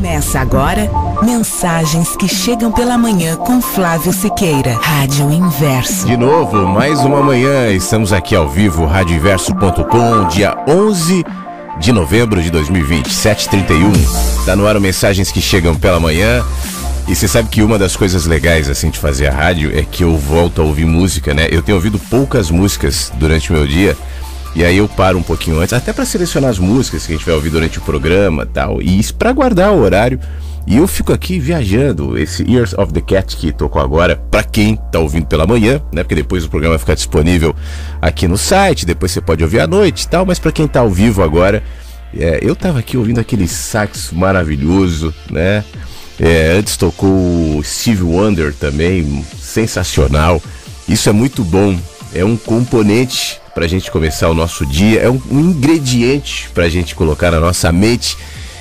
Começa agora Mensagens que Chegam pela Manhã com Flávio Siqueira, Rádio Inverso. De novo, mais uma manhã, estamos aqui ao vivo, radioinverso.com, dia 11 de novembro de 2020, 7h31. Tá no ar o Mensagens que Chegam pela Manhã. E você sabe que uma das coisas legais assim de fazer a rádio é que eu volto a ouvir música, né? Eu tenho ouvido poucas músicas durante o meu dia. E aí eu paro um pouquinho antes, até para selecionar as músicas que a gente vai ouvir durante o programa e tal, e isso para guardar o horário. E eu fico aqui viajando. Esse Years of the Cat que tocou agora, para quem tá ouvindo pela manhã, né? Porque depois o programa vai ficar disponível aqui no site, depois você pode ouvir à noite e tal, mas para quem tá ao vivo agora, eu tava aqui ouvindo aquele sax maravilhoso, né? Antes tocou o Stevie Wonder também, sensacional. Isso é muito bom, é um componente pra gente começar o nosso dia, é um ingrediente pra gente colocar na nossa mente,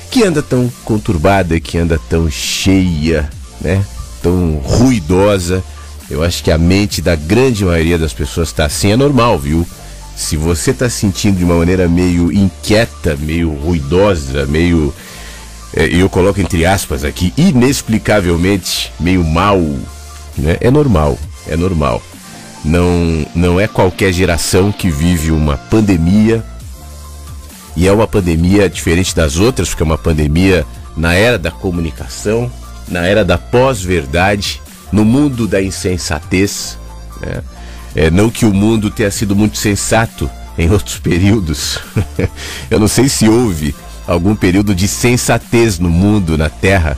que anda tão conturbada, que anda tão cheia, né? Tão ruidosa. Eu acho que a mente da grande maioria das pessoas tá assim, é normal, viu? Se você tá sentindo de uma maneira meio inquieta, meio ruidosa, meio... eu coloco entre aspas aqui, inexplicavelmente meio mal, né? É normal, é normal. Não é qualquer geração que vive uma pandemia, e é uma pandemia diferente das outras, porque é uma pandemia na era da comunicação, na era da pós-verdade, no mundo da insensatez, né? Não que o mundo tenha sido muito sensato em outros períodos. Eu não sei se houve algum período de sensatez no mundo, na Terra,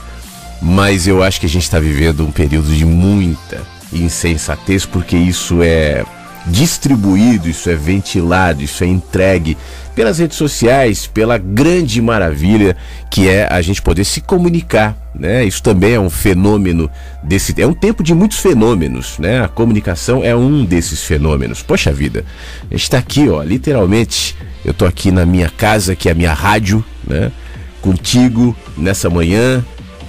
mas eu acho que a gente está vivendo um período de muita insensatez, porque isso é distribuído, isso é ventilado, isso é entregue pelas redes sociais, pela grande maravilha que é a gente poder se comunicar, né? Isso também é um fenômeno é um tempo de muitos fenômenos, né? A comunicação é um desses fenômenos. Poxa vida, a gente está aqui, ó, literalmente, eu tô aqui na minha casa, que é a minha rádio, né? Contigo nessa manhã,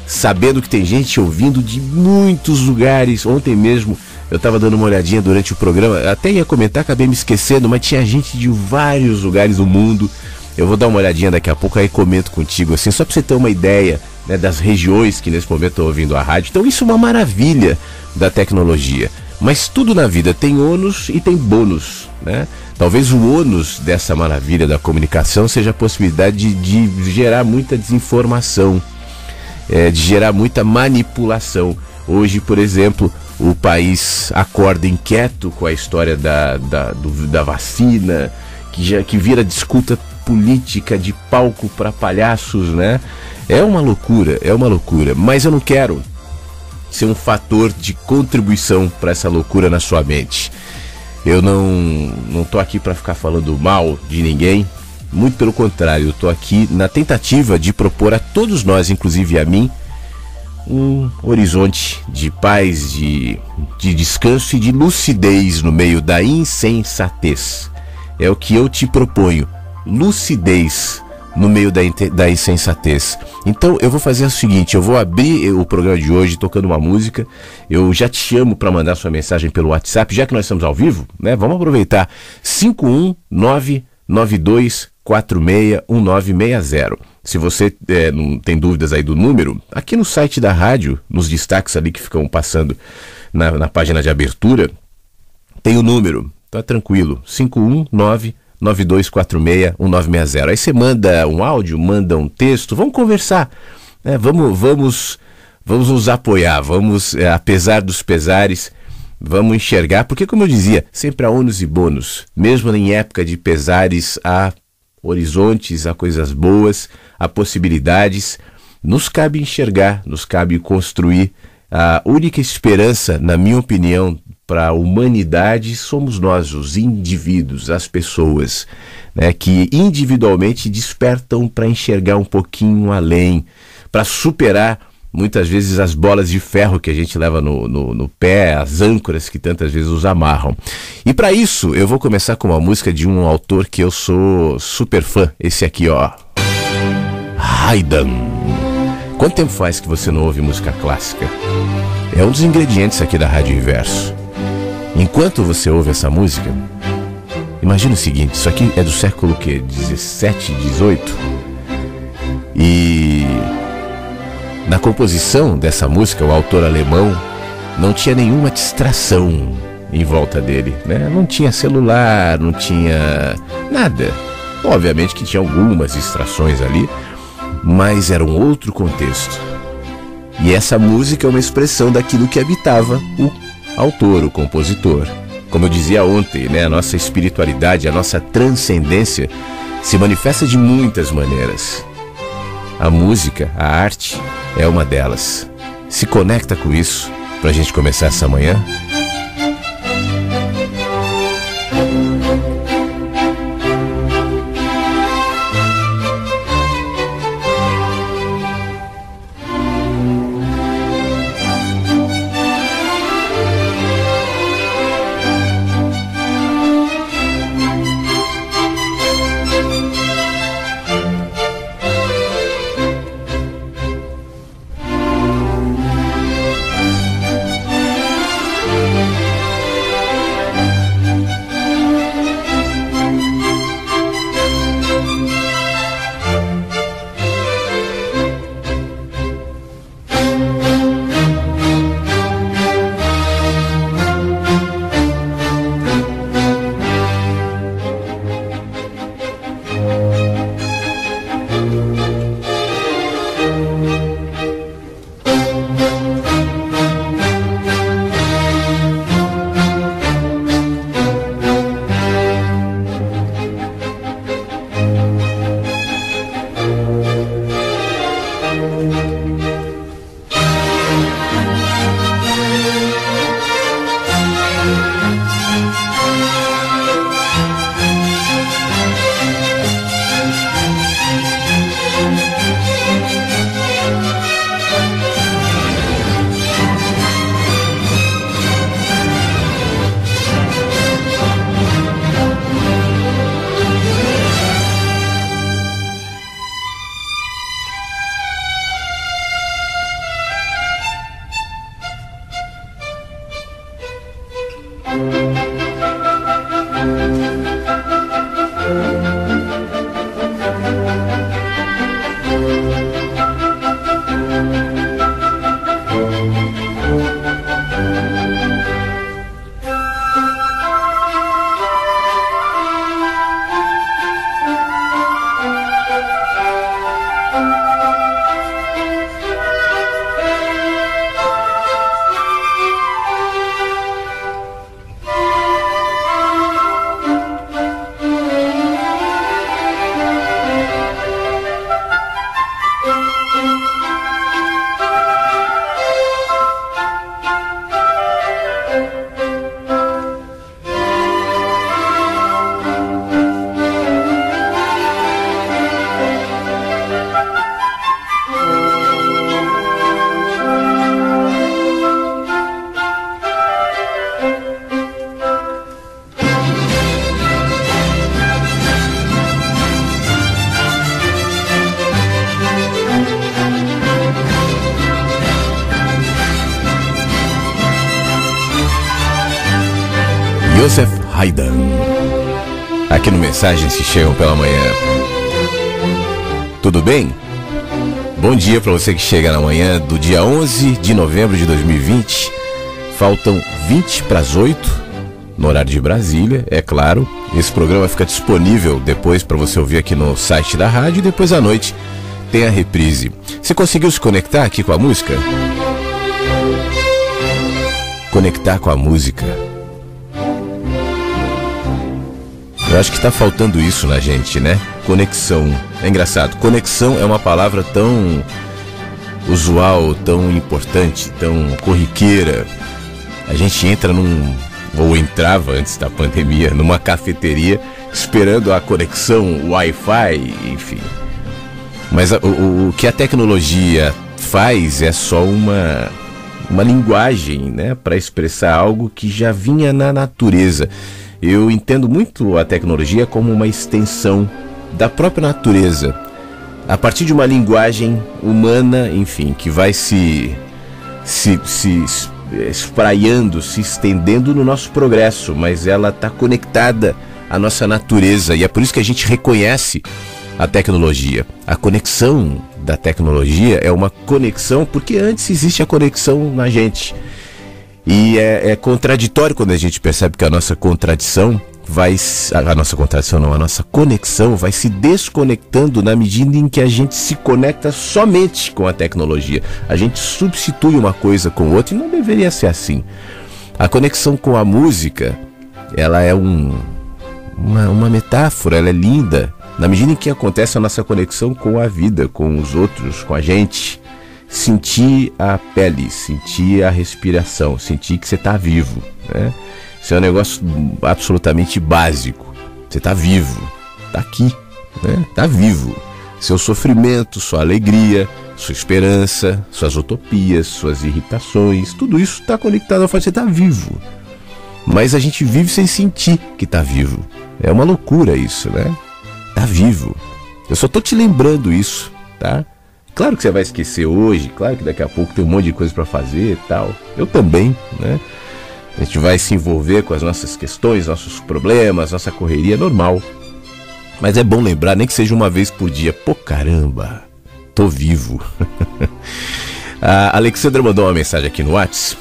sabendo que tem gente ouvindo de muitos lugares. Ontem mesmo eu tava dando uma olhadinha durante o programa, até ia comentar, acabei me esquecendo, mas tinha gente de vários lugares do mundo. Eu vou dar uma olhadinha daqui a pouco, aí comento contigo, assim, só pra você ter uma ideia, né, das regiões que nesse momento estão ouvindo a rádio. Então isso é uma maravilha da tecnologia. Mas tudo na vida tem ônus e tem bônus, né? Talvez o ônus dessa maravilha da comunicação seja a possibilidade de gerar muita desinformação, de gerar muita manipulação. Hoje, por exemplo, o país acorda inquieto com a história da vacina, que vira disputa política de palco para palhaços, né? É uma loucura, mas eu não quero ser um fator de contribuição para essa loucura na sua mente. Eu não tô aqui para ficar falando mal de ninguém, muito pelo contrário, eu tô aqui na tentativa de propor a todos nós, inclusive a mim, um horizonte de paz, de descanso e de lucidez no meio da insensatez. É o que eu te proponho, lucidez no meio da insensatez. Então eu vou fazer o seguinte, eu vou abrir o programa de hoje tocando uma música. Eu já te chamo para mandar sua mensagem pelo WhatsApp, já que nós estamos ao vivo, né? Vamos aproveitar, 51992461960. Se você não tem dúvidas aí do número, aqui no site da rádio, nos destaques ali que ficam passando na página de abertura, tem o número, tá tranquilo, 51992461960. Aí você manda um áudio, manda um texto, vamos conversar, né? Vamos nos apoiar, vamos, apesar dos pesares, vamos enxergar, porque como eu dizia, sempre há ônus e bônus, mesmo em época de pesares, há horizontes, há coisas boas, há possibilidades. Nos cabe enxergar, nos cabe construir. A única esperança, na minha opinião, para a humanidade somos nós, os indivíduos, as pessoas, né, que individualmente despertam para enxergar um pouquinho além, para superar muitas vezes as bolas de ferro que a gente leva no pé, as âncoras que tantas vezes os amarram. E para isso eu vou começar com uma música de um autor que eu sou super fã, esse aqui, ó, Haydn. Quanto tempo faz que você não ouve música clássica? É um dos ingredientes aqui da Rádio Inverso. Enquanto você ouve essa música, imagina o seguinte, isso aqui é do século que? 17, 18? E Na composição dessa música, o autor alemão não tinha nenhuma distração em volta dele, né? Não tinha celular, não tinha nada. Obviamente que tinha algumas distrações ali, mas era um outro contexto. E essa música é uma expressão daquilo que habitava o autor, o compositor. Como eu dizia ontem, né? A nossa espiritualidade, a nossa transcendência se manifesta de muitas maneiras. A música, a arte, é uma delas. Se conecta com isso pra gente começar essa manhã. Joseph Haydn, aqui no Mensagens que Chegam pela Manhã. Tudo bem? Bom dia para você que chega na manhã do dia 11 de novembro de 2020. Faltam 20 para as 8 no horário de Brasília, é claro. Esse programa fica disponível depois para você ouvir aqui no site da rádio e depois à noite tem a reprise. Você conseguiu se conectar aqui com a música? Conectar com a música. Eu acho que tá faltando isso na gente, né? Conexão. É engraçado. Conexão é uma palavra tão usual, tão importante, tão corriqueira. A gente entra ou entrava antes da pandemia, numa cafeteria, esperando a conexão Wi-Fi, enfim. Mas o que a tecnologia faz é só uma linguagem, né? Para expressar algo que já vinha na natureza. Eu entendo muito a tecnologia como uma extensão da própria natureza, a partir de uma linguagem humana, enfim, que vai se espraiando, se estendendo no nosso progresso, mas ela está conectada à nossa natureza, e é por isso que a gente reconhece a tecnologia. A conexão da tecnologia é uma conexão porque antes existe a conexão na gente. E é contraditório quando a gente percebe que a nossa conexão vai se desconectando na medida em que a gente se conecta somente com a tecnologia. A gente substitui uma coisa com outra e não deveria ser assim. A conexão com a música, ela é uma metáfora, ela é linda. Na medida em que acontece a nossa conexão com a vida, com os outros, com a gente. Sentir a pele, sentir a respiração, sentir que você está vivo, né? Isso é um negócio absolutamente básico. Você está vivo, está aqui, né? Está vivo. Seu sofrimento, sua alegria, sua esperança, suas utopias, suas irritações, tudo isso está conectado ao fato de você estar vivo. Mas a gente vive sem sentir que está vivo. É uma loucura isso, né? Tá vivo. Eu só tô te lembrando isso, tá? Claro que você vai esquecer hoje, claro que daqui a pouco tem um monte de coisa para fazer e tal. Eu também, né? A gente vai se envolver com as nossas questões, nossos problemas, nossa correria normal. Mas é bom lembrar, nem que seja uma vez por dia. Pô, caramba, tô vivo. A Alexandra mandou uma mensagem aqui no WhatsApp.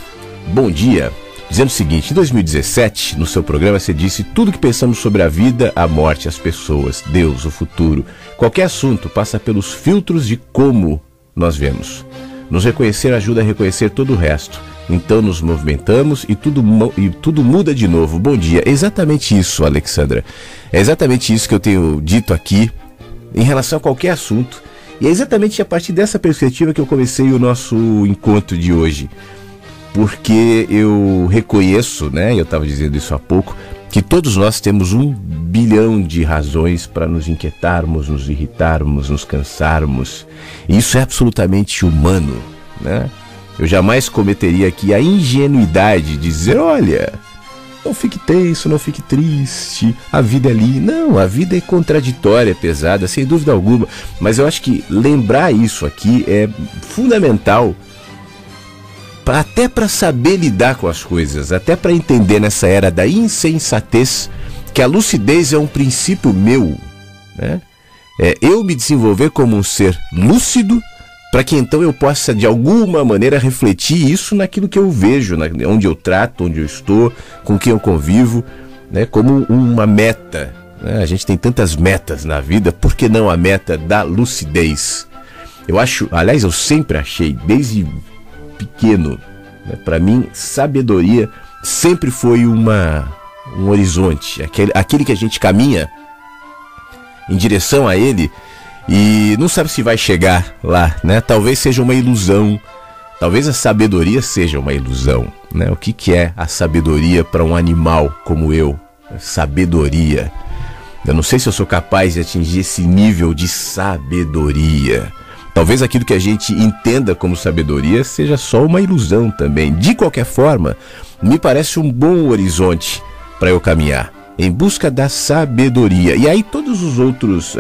Bom dia. Dizendo o seguinte, em 2017, no seu programa você disse: tudo que pensamos sobre a vida, a morte, as pessoas, Deus, o futuro, qualquer assunto passa pelos filtros de como nós vemos. Nos reconhecer ajuda a reconhecer todo o resto. Então nos movimentamos e tudo muda de novo. Bom dia. É exatamente isso, Alexandra. É exatamente isso que eu tenho dito aqui em relação a qualquer assunto. E é exatamente a partir dessa perspectiva que eu comecei o nosso encontro de hoje. Porque eu reconheço, né, eu estava dizendo isso há pouco, que todos nós temos 1 bilhão de razões para nos inquietarmos, nos irritarmos, nos cansarmos. E isso é absolutamente humano, né? Eu jamais cometeria aqui a ingenuidade de dizer: olha, não fique tenso, não fique triste, a vida é ali. Não, a vida é contraditória, é pesada, sem dúvida alguma. Mas eu acho que lembrar isso aqui é fundamental, até para saber lidar com as coisas, até para entender nessa era da insensatez que a lucidez é um princípio meu, né? É eu me desenvolver como um ser lúcido para que então eu possa de alguma maneira refletir isso naquilo que eu vejo, onde eu trato, onde eu estou, com quem eu convivo, né? Como uma meta, né? A gente tem tantas metas na vida, por que não a meta da lucidez? Eu acho, aliás, eu sempre achei, desde pequeno, né? Para mim, sabedoria sempre foi um horizonte, aquele que a gente caminha em direção a ele e não sabe se vai chegar lá, né? Talvez seja uma ilusão, talvez a sabedoria seja uma ilusão, né? O que é a sabedoria para um animal como eu? Sabedoria. Eu não sei se eu sou capaz de atingir esse nível de sabedoria. Talvez aquilo que a gente entenda como sabedoria seja só uma ilusão também. De qualquer forma, me parece um bom horizonte para eu caminhar, em busca da sabedoria. E aí todos os outros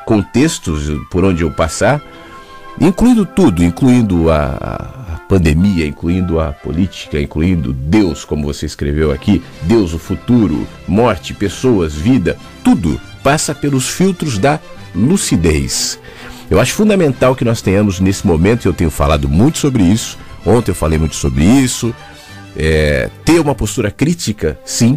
contextos por onde eu passar, incluindo tudo, incluindo a pandemia, incluindo a política, incluindo Deus, como você escreveu aqui, Deus, o futuro, morte, pessoas, vida, tudo passa pelos filtros da lucidez. Eu acho fundamental que nós tenhamos nesse momento, e eu tenho falado muito sobre isso, ontem eu falei muito sobre isso, ter uma postura crítica, sim,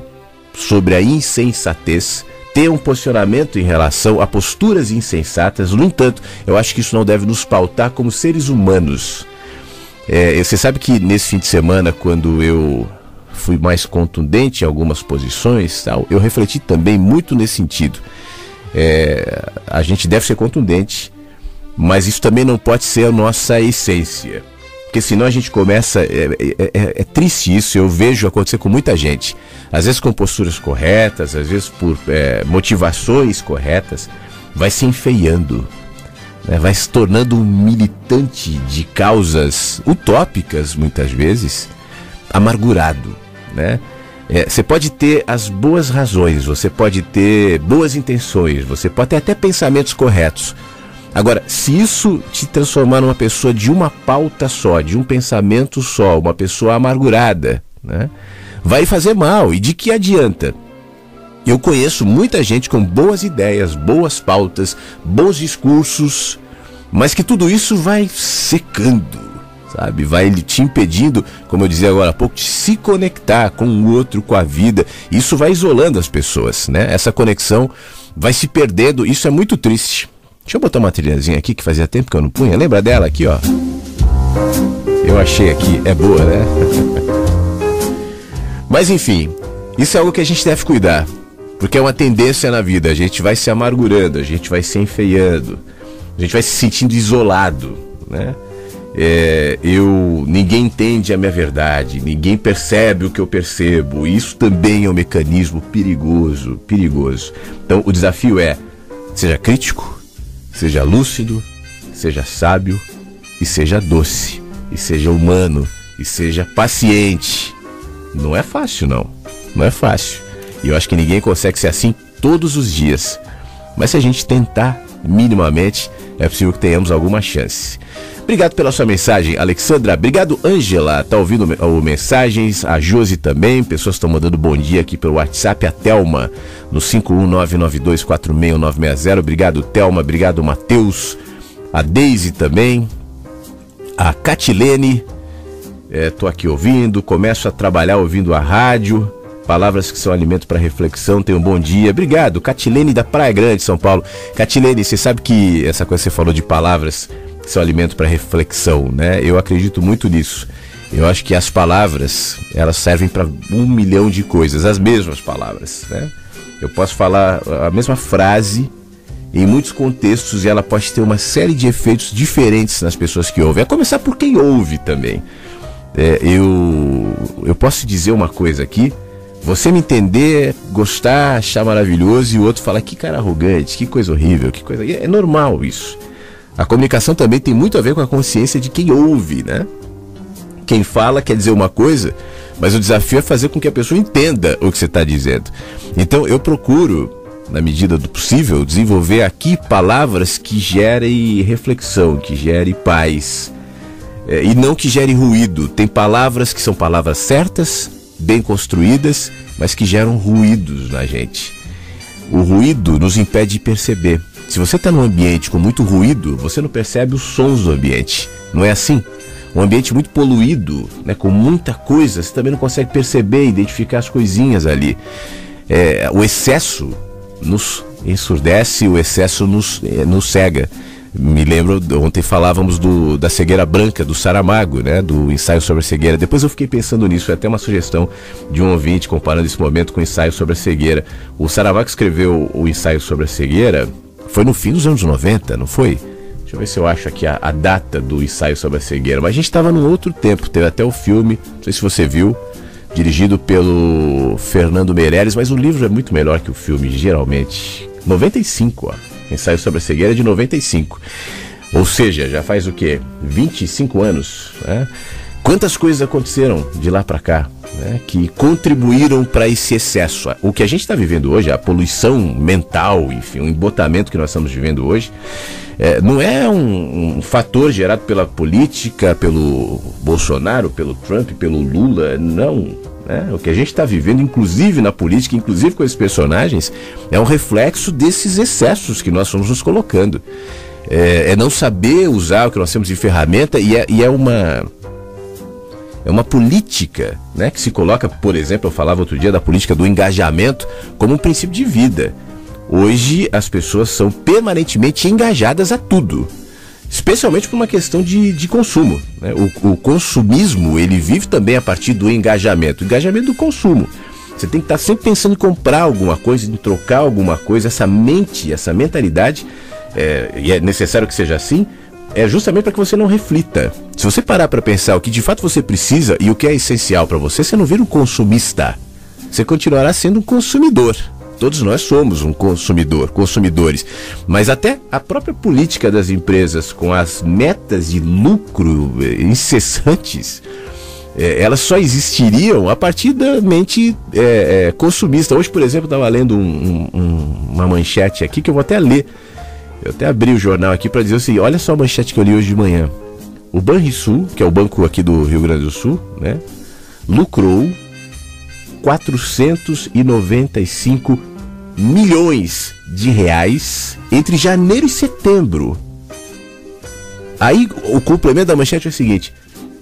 sobre a insensatez, ter um posicionamento em relação a posturas insensatas. No entanto, eu acho que isso não deve nos pautar como seres humanos. Você sabe que nesse fim de semana, quando eu fui mais contundente em algumas posições, tal, eu refleti também muito nesse sentido. A gente deve ser contundente, mas isso também não pode ser a nossa essência, porque senão a gente começa, é triste isso, eu vejo acontecer com muita gente, às vezes com posturas corretas, às vezes por motivações corretas, vai se enfeiando, né? Vai se tornando um militante de causas utópicas, muitas vezes, amargurado, né? Você pode ter as boas razões, você pode ter boas intenções, você pode ter até pensamentos corretos. Agora, se isso te transformar numa pessoa de uma pauta só, de um pensamento só, uma pessoa amargurada, né, vai fazer mal. E de que adianta? Eu conheço muita gente com boas ideias, boas pautas, bons discursos, mas que tudo isso vai secando, sabe? Vai te impedindo, como eu dizia agora há pouco, de se conectar com o outro, com a vida. Isso vai isolando as pessoas, né? Essa conexão vai se perdendo, isso é muito triste. Deixa eu botar uma trilhazinha aqui que fazia tempo que eu não punha. Lembra dela aqui, ó? Eu achei aqui, é boa, né? Mas enfim, isso é algo que a gente deve cuidar, porque é uma tendência na vida. A gente vai se amargurando, a gente vai se enfeiando, a gente vai se sentindo isolado, né? Ninguém entende a minha verdade, ninguém percebe o que eu percebo. Isso também é um mecanismo perigoso. Então o desafio é: seja crítico, seja lúcido, seja sábio e seja doce, e seja humano, e seja paciente. Não é fácil, não é fácil. E eu acho que ninguém consegue ser assim todos os dias, mas se a gente tentar minimamente, é possível que tenhamos alguma chance. Obrigado pela sua mensagem, Alexandra. Obrigado, Ângela. Tá ouvindo mensagens? A Josi também. Pessoas estão mandando bom dia aqui pelo WhatsApp. A Thelma no 51992461960. Obrigado, Thelma. Obrigado, Matheus. A Deise também. A Catilene. Tô aqui ouvindo. Começo a trabalhar ouvindo a rádio. Palavras que são alimento para reflexão. Tenha um bom dia. Obrigado, Catilene da Praia Grande, São Paulo. Catilene, você sabe que essa coisa que você falou de palavras que são alimento para reflexão, né? Eu acredito muito nisso. Eu acho que as palavras, elas servem para 1 milhão de coisas, as mesmas palavras, né? Eu posso falar a mesma frase em muitos contextos e ela pode ter uma série de efeitos diferentes nas pessoas que ouvem. A começar por quem ouve também. Eu posso dizer uma coisa aqui, você me entender, gostar, achar maravilhoso, e o outro falar: que cara arrogante, que coisa horrível, que coisa... É normal isso. A comunicação também tem muito a ver com a consciência de quem ouve, né? Quem fala quer dizer uma coisa, mas o desafio é fazer com que a pessoa entenda o que você está dizendo. Então eu procuro, na medida do possível, desenvolver aqui palavras que gerem reflexão, que gerem paz, e não que gerem ruído. Tem palavras que são palavras certas, bem construídas, mas que geram ruídos na gente. O ruído nos impede de perceber. Se você está num ambiente com muito ruído, você não percebe os sons do ambiente. Não é assim? Um ambiente muito poluído, né, com muita coisa, você também não consegue perceber, identificar as coisinhas ali. O excesso nos ensurdece, o excesso nos cega. Me lembro, ontem falávamos da cegueira branca, do Saramago, né, do ensaio sobre a cegueira. Depois eu fiquei pensando nisso, foi até uma sugestão de um ouvinte comparando esse momento com o ensaio sobre a cegueira. O Saramago escreveu o ensaio sobre a cegueira, foi no fim dos anos 90, não foi? Deixa eu ver se eu acho aqui a data do ensaio sobre a cegueira. Mas a gente estava num outro tempo, teve até o filme, não sei se você viu, dirigido pelo Fernando Meirelles, mas o livro é muito melhor que o filme, geralmente. 95, ó. Ensaio sobre a cegueira de 95. Ou seja, já faz o quê? 25 anos, né? Quantas coisas aconteceram de lá para cá, né, que contribuíram para esse excesso? O que a gente está vivendo hoje, a poluição mental, enfim, o embotamento que nós estamos vivendo hoje, não é um fator gerado pela política, pelo Bolsonaro, pelo Trump, pelo Lula, não. Né? O que a gente está vivendo, inclusive na política, inclusive com esses personagens, é um reflexo desses excessos que nós fomos nos colocando. É não saber usar o que nós temos de ferramenta, e é uma política, né, que se coloca, por exemplo, eu falava outro dia da política do engajamento como um princípio de vida. Hoje as pessoas são permanentemente engajadas a tudo, especialmente por uma questão de consumo, né? O consumismo, ele vive também a partir do engajamento, o engajamento do consumo. Você tem que estar sempre pensando em comprar alguma coisa, em trocar alguma coisa. Essa mente, essa mentalidade, e é necessário que seja assim, é justamente para que você não reflita. Se você parar para pensar o que de fato você precisa e o que é essencial para você, você não vira um consumista. Você continuará sendo um consumidor. Todos nós somos um consumidores. Mas até a própria política das empresas, com as metas de lucro incessantes, elas só existiriam a partir da mente consumista. Hoje, por exemplo, eu estava lendo uma manchete aqui que eu vou até ler. Eu até abri o jornal aqui para dizer assim: olha só a manchete que eu li hoje de manhã. O Banrisul, que é o banco aqui do Rio Grande do Sul, né, lucrou 495 milhões de reais entre janeiro e setembro. Aí o complemento da manchete é o seguinte: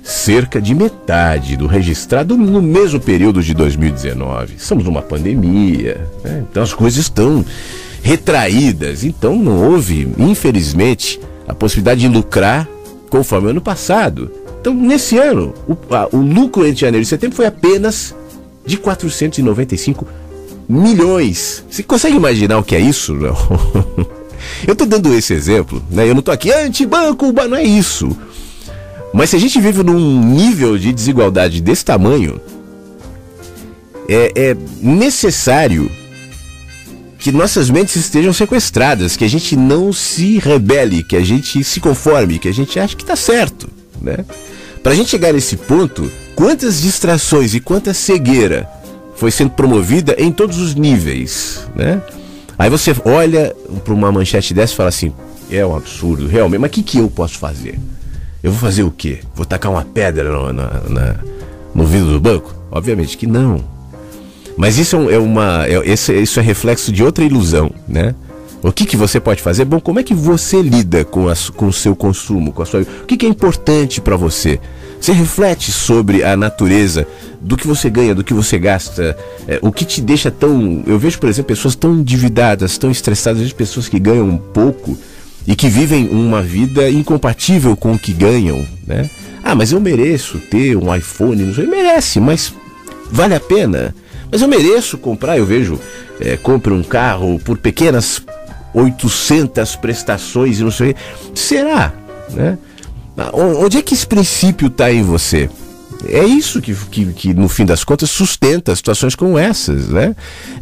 cerca de metade do registrado no mesmo período de 2019. Estamos numa pandemia, né? Então as coisas estão retraídas. Então não houve, infelizmente, a possibilidade de lucrar conforme o ano passado. Então, nesse ano, o lucro entre janeiro e setembro foi apenas de 495 milhões. Você consegue imaginar o que é isso? Não? Eu estou dando esse exemplo, né? Eu não estou aqui anti-banco, não é isso. Mas se a gente vive num nível de desigualdade desse tamanho, é necessário que nossas mentes estejam sequestradas, que a gente não se rebele, que a gente se conforme, que a gente ache que está certo, né? Para a gente chegar nesse ponto, quantas distrações e quanta cegueira foi sendo promovida em todos os níveis, né? Aí você olha para uma manchete dessa e fala assim: é um absurdo, realmente, mas o que eu posso fazer? Eu vou fazer o quê? Vou tacar uma pedra no vidro do banco? Obviamente que não. Mas isso isso é reflexo de outra ilusão, né? O que você pode fazer? Bom, como é que você lida com o seu consumo? O que é importante para você? Você reflete sobre a natureza do que você ganha, do que você gasta, o que te deixa tão... Eu vejo, por exemplo, pessoas tão endividadas, tão estressadas, às vezes pessoas que ganham um pouco e que vivem uma vida incompatível com o que ganham, né? Ah, mas eu mereço ter um iPhone, não sei, merece, mas vale a pena? Mas eu mereço comprar, eu vejo, compro um carro por pequenas 800 prestações e não sei, será, né? Onde é que esse princípio está em você? É isso que no fim das contas sustenta situações como essas, né?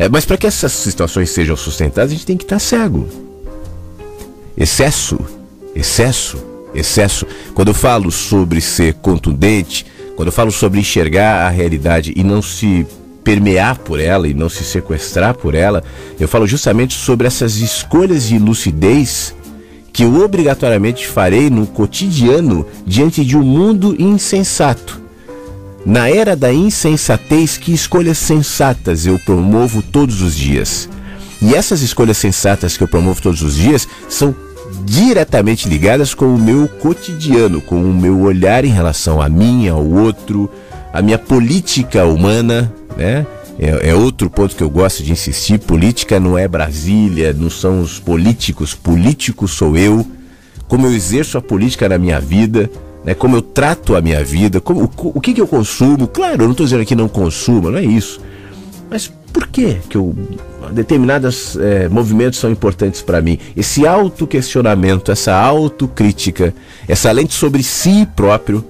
Mas para que essas situações sejam sustentadas, a gente tem que estar cego. Excesso. Quando eu falo sobre ser contundente, quando eu falo sobre enxergar a realidade e não se permear por ela e não se sequestrar por ela, eu falo justamente sobre essas escolhas de lucidez que eu obrigatoriamente farei no cotidiano diante de um mundo insensato. Na era da insensatez, que escolhas sensatas eu promovo todos os dias? E essas escolhas sensatas que eu promovo todos os dias são diretamente ligadas com o meu cotidiano, com o meu olhar em relação a mim, ao outro, a minha política humana, né? É outro ponto que eu gosto de insistir: política não é Brasília, não são os políticos, político sou eu, como eu exerço a política na minha vida, né? Como eu trato a minha vida, o que eu consumo. Claro, eu não estou dizendo aqui não consuma, não é isso, mas por que determinados movimentos são importantes para mim? Esse autoquestionamento, essa autocrítica, essa lente sobre si próprio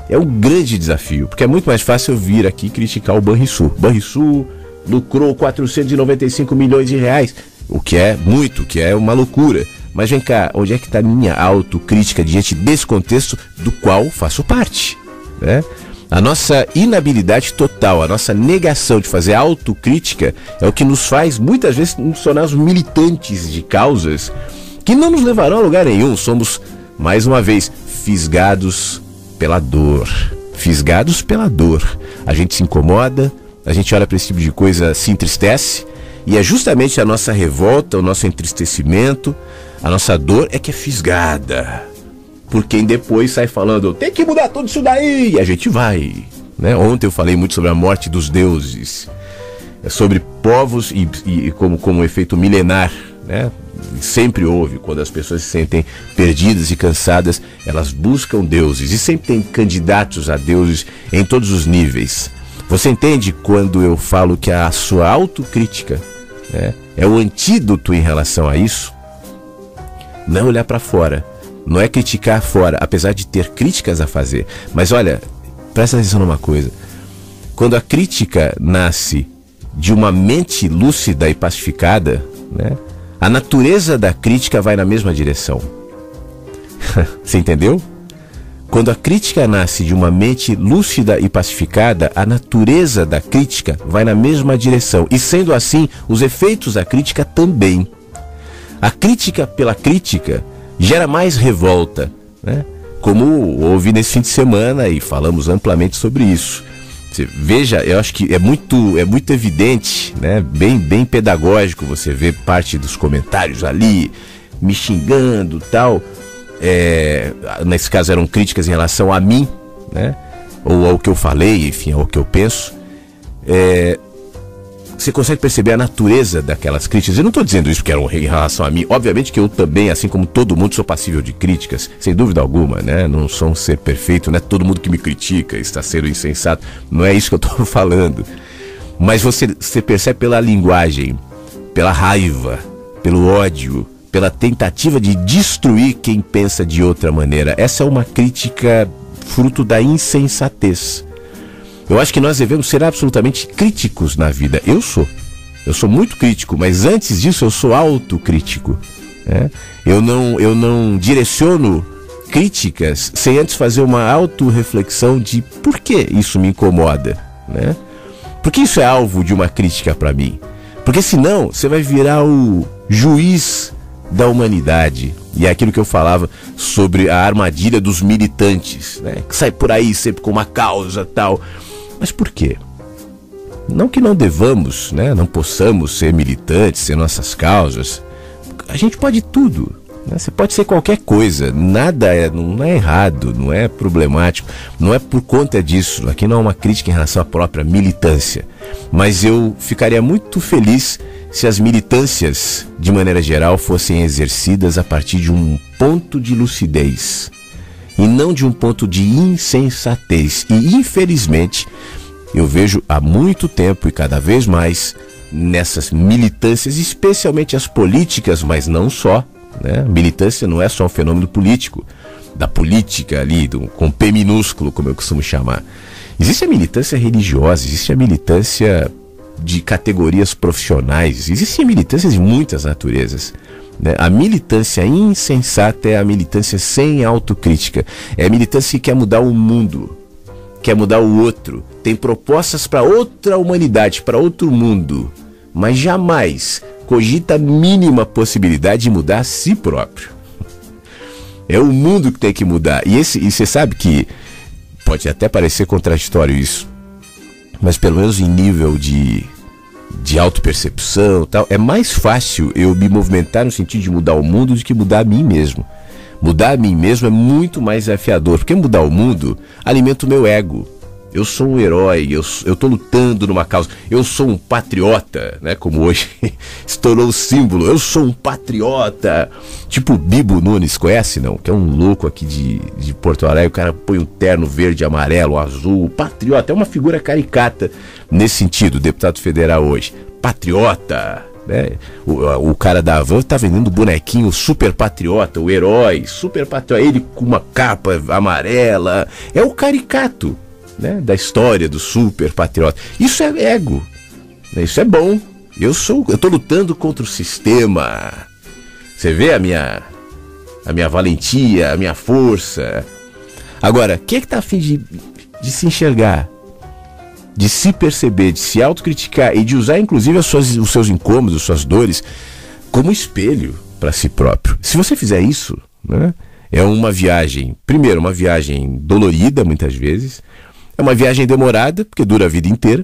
é um grande desafio, porque é muito mais fácil eu vir aqui criticar o Banrisul. Banrisul lucrou 495 milhões de reais, o que é muito, o que é uma loucura. Mas vem cá, onde é que está a minha autocrítica diante desse contexto do qual faço parte, né? A nossa inabilidade total, a nossa negação de fazer autocrítica é o que nos faz, muitas vezes, nos tornarmos militantes de causas que não nos levarão a lugar nenhum. Somos, mais uma vez, fisgados pela dor. Fisgados pela dor. A gente se incomoda, a gente olha para esse tipo de coisa, se entristece, e é justamente a nossa revolta, o nosso entristecimento, a nossa dor é que é fisgada por quem depois sai falando: tem que mudar tudo isso daí, e a gente vai, né? Ontem eu falei muito sobre a morte dos deuses, sobre povos e como um efeito milenar, né? Sempre houve, quando as pessoas se sentem perdidas e cansadas, elas buscam deuses, e sempre tem candidatos a deuses em todos os níveis. Você entende quando eu falo que a sua autocrítica, né, é o antídoto em relação a isso? Não olhar para fora, não é criticar fora, apesar de ter críticas a fazer. Mas olha, presta atenção numa coisa: quando a crítica nasce de uma mente lúcida e pacificada, né, a natureza da crítica vai na mesma direção. Você entendeu? Quando a crítica nasce de uma mente lúcida e pacificada, a natureza da crítica vai na mesma direção. E sendo assim, os efeitos da crítica também. A crítica pela crítica gera mais revolta, né? Como houve nesse fim de semana, e falamos amplamente sobre isso. Você veja, eu acho que é muito evidente, né? Bem pedagógico você ver parte dos comentários ali, me xingando e tal. Nesse caso eram críticas em relação a mim, né? Ou ao que eu falei, enfim, ao que eu penso. Você consegue perceber a natureza daquelas críticas. Eu não estou dizendo isso porque eram em relação a mim. Obviamente que eu também, assim como todo mundo, sou passível de críticas, sem dúvida alguma, né? Não sou um ser perfeito, não é todo mundo que me critica, está sendo insensato. Não é isso que eu estou falando. Mas você percebe pela linguagem, pela raiva, pelo ódio, pela tentativa de destruir quem pensa de outra maneira. Essa é uma crítica fruto da insensatez. Eu acho que nós devemos ser absolutamente críticos na vida. Eu sou muito crítico, mas antes disso eu sou autocrítico, né? Eu não direciono críticas sem antes fazer uma autorreflexão de por que isso me incomoda, né? Por que isso é alvo de uma crítica para mim? Porque senão você vai virar o juiz da humanidade. E é aquilo que eu falava sobre a armadilha dos militantes, né? Que sai por aí sempre com uma causa tal. Mas por quê? Não que não devamos, né? Não possamos ser militantes, ser nossas causas. A gente pode tudo, né? Você pode ser qualquer coisa. Nada não é errado, não é problemático. Não é por conta disso. Aqui não é uma crítica em relação à própria militância. Mas eu ficaria muito feliz se as militâncias, de maneira geral, fossem exercidas a partir de um ponto de lucidez e não de um ponto de insensatez. E, infelizmente, eu vejo há muito tempo e cada vez mais nessas militâncias, especialmente as políticas, mas não só, né? Militância não é só um fenômeno político, da política ali, com P minúsculo, como eu costumo chamar. Existe a militância religiosa, existe a militância de categorias profissionais, existem militâncias de muitas naturezas, né? A militância insensata é a militância sem autocrítica. É a militância que quer mudar o mundo, quer mudar o outro, tem propostas para outra humanidade, para outro mundo, mas jamais cogita a mínima possibilidade de mudar a si próprio. É o mundo que tem que mudar. E você sabe que pode até parecer contraditório isso, mas pelo menos em nível de autopercepção e tal, é mais fácil eu me movimentar no sentido de mudar o mundo do que mudar a mim mesmo. Mudar a mim mesmo é muito mais desafiador, porque mudar o mundo alimenta o meu ego. Eu sou um herói, eu estou lutando numa causa, eu sou um patriota, né? Como hoje estourou o símbolo, eu sou um patriota. Tipo Bibo Nunes, conhece não? Que é um louco aqui de Porto Alegre, o cara põe um terno verde, amarelo, azul, patriota, é uma figura caricata nesse sentido, deputado federal hoje. Patriota, né? O cara da Havan tá vendendo bonequinho super patriota, o herói, super patriota, ele com uma capa amarela, é o caricato, né, da história do super patriota. Isso é ego, né? Isso é bom. Eu tô lutando contra o sistema. Você vê a minha valentia, a minha força. Agora, quem é que tá a fim de se enxergar, de se perceber, de se autocriticar e de usar inclusive os seus incômodos, suas dores como espelho para si próprio? Se você fizer isso, né, é uma viagem, primeiro, uma viagem dolorida muitas vezes. É uma viagem demorada, porque dura a vida inteira.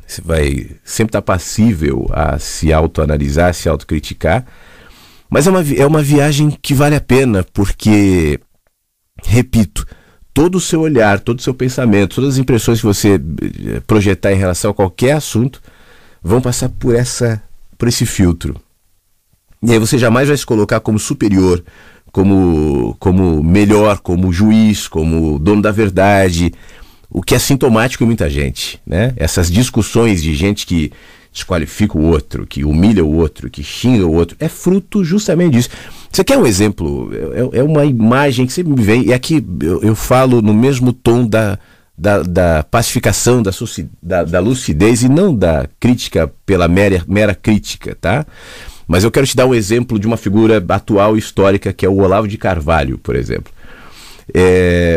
Você vai sempre estar passível a se autoanalisar, a se autocriticar. Mas é uma viagem que vale a pena, porque, repito, todo o seu olhar, todo o seu pensamento, todas as impressões que você projetar em relação a qualquer assunto vão passar por esse filtro. E aí você jamais vai se colocar como superior, como melhor, como juiz, como dono da verdade, o que é sintomático em muita gente, né? Essas discussões de gente que desqualifica o outro, que humilha o outro, que xinga o outro, é fruto justamente disso. Você quer um exemplo? É uma imagem que sempre me vem, e aqui eu falo no mesmo tom da pacificação, da lucidez e não da crítica pela mera crítica, tá? Mas eu quero te dar um exemplo de uma figura atual histórica, que é o Olavo de Carvalho, por exemplo.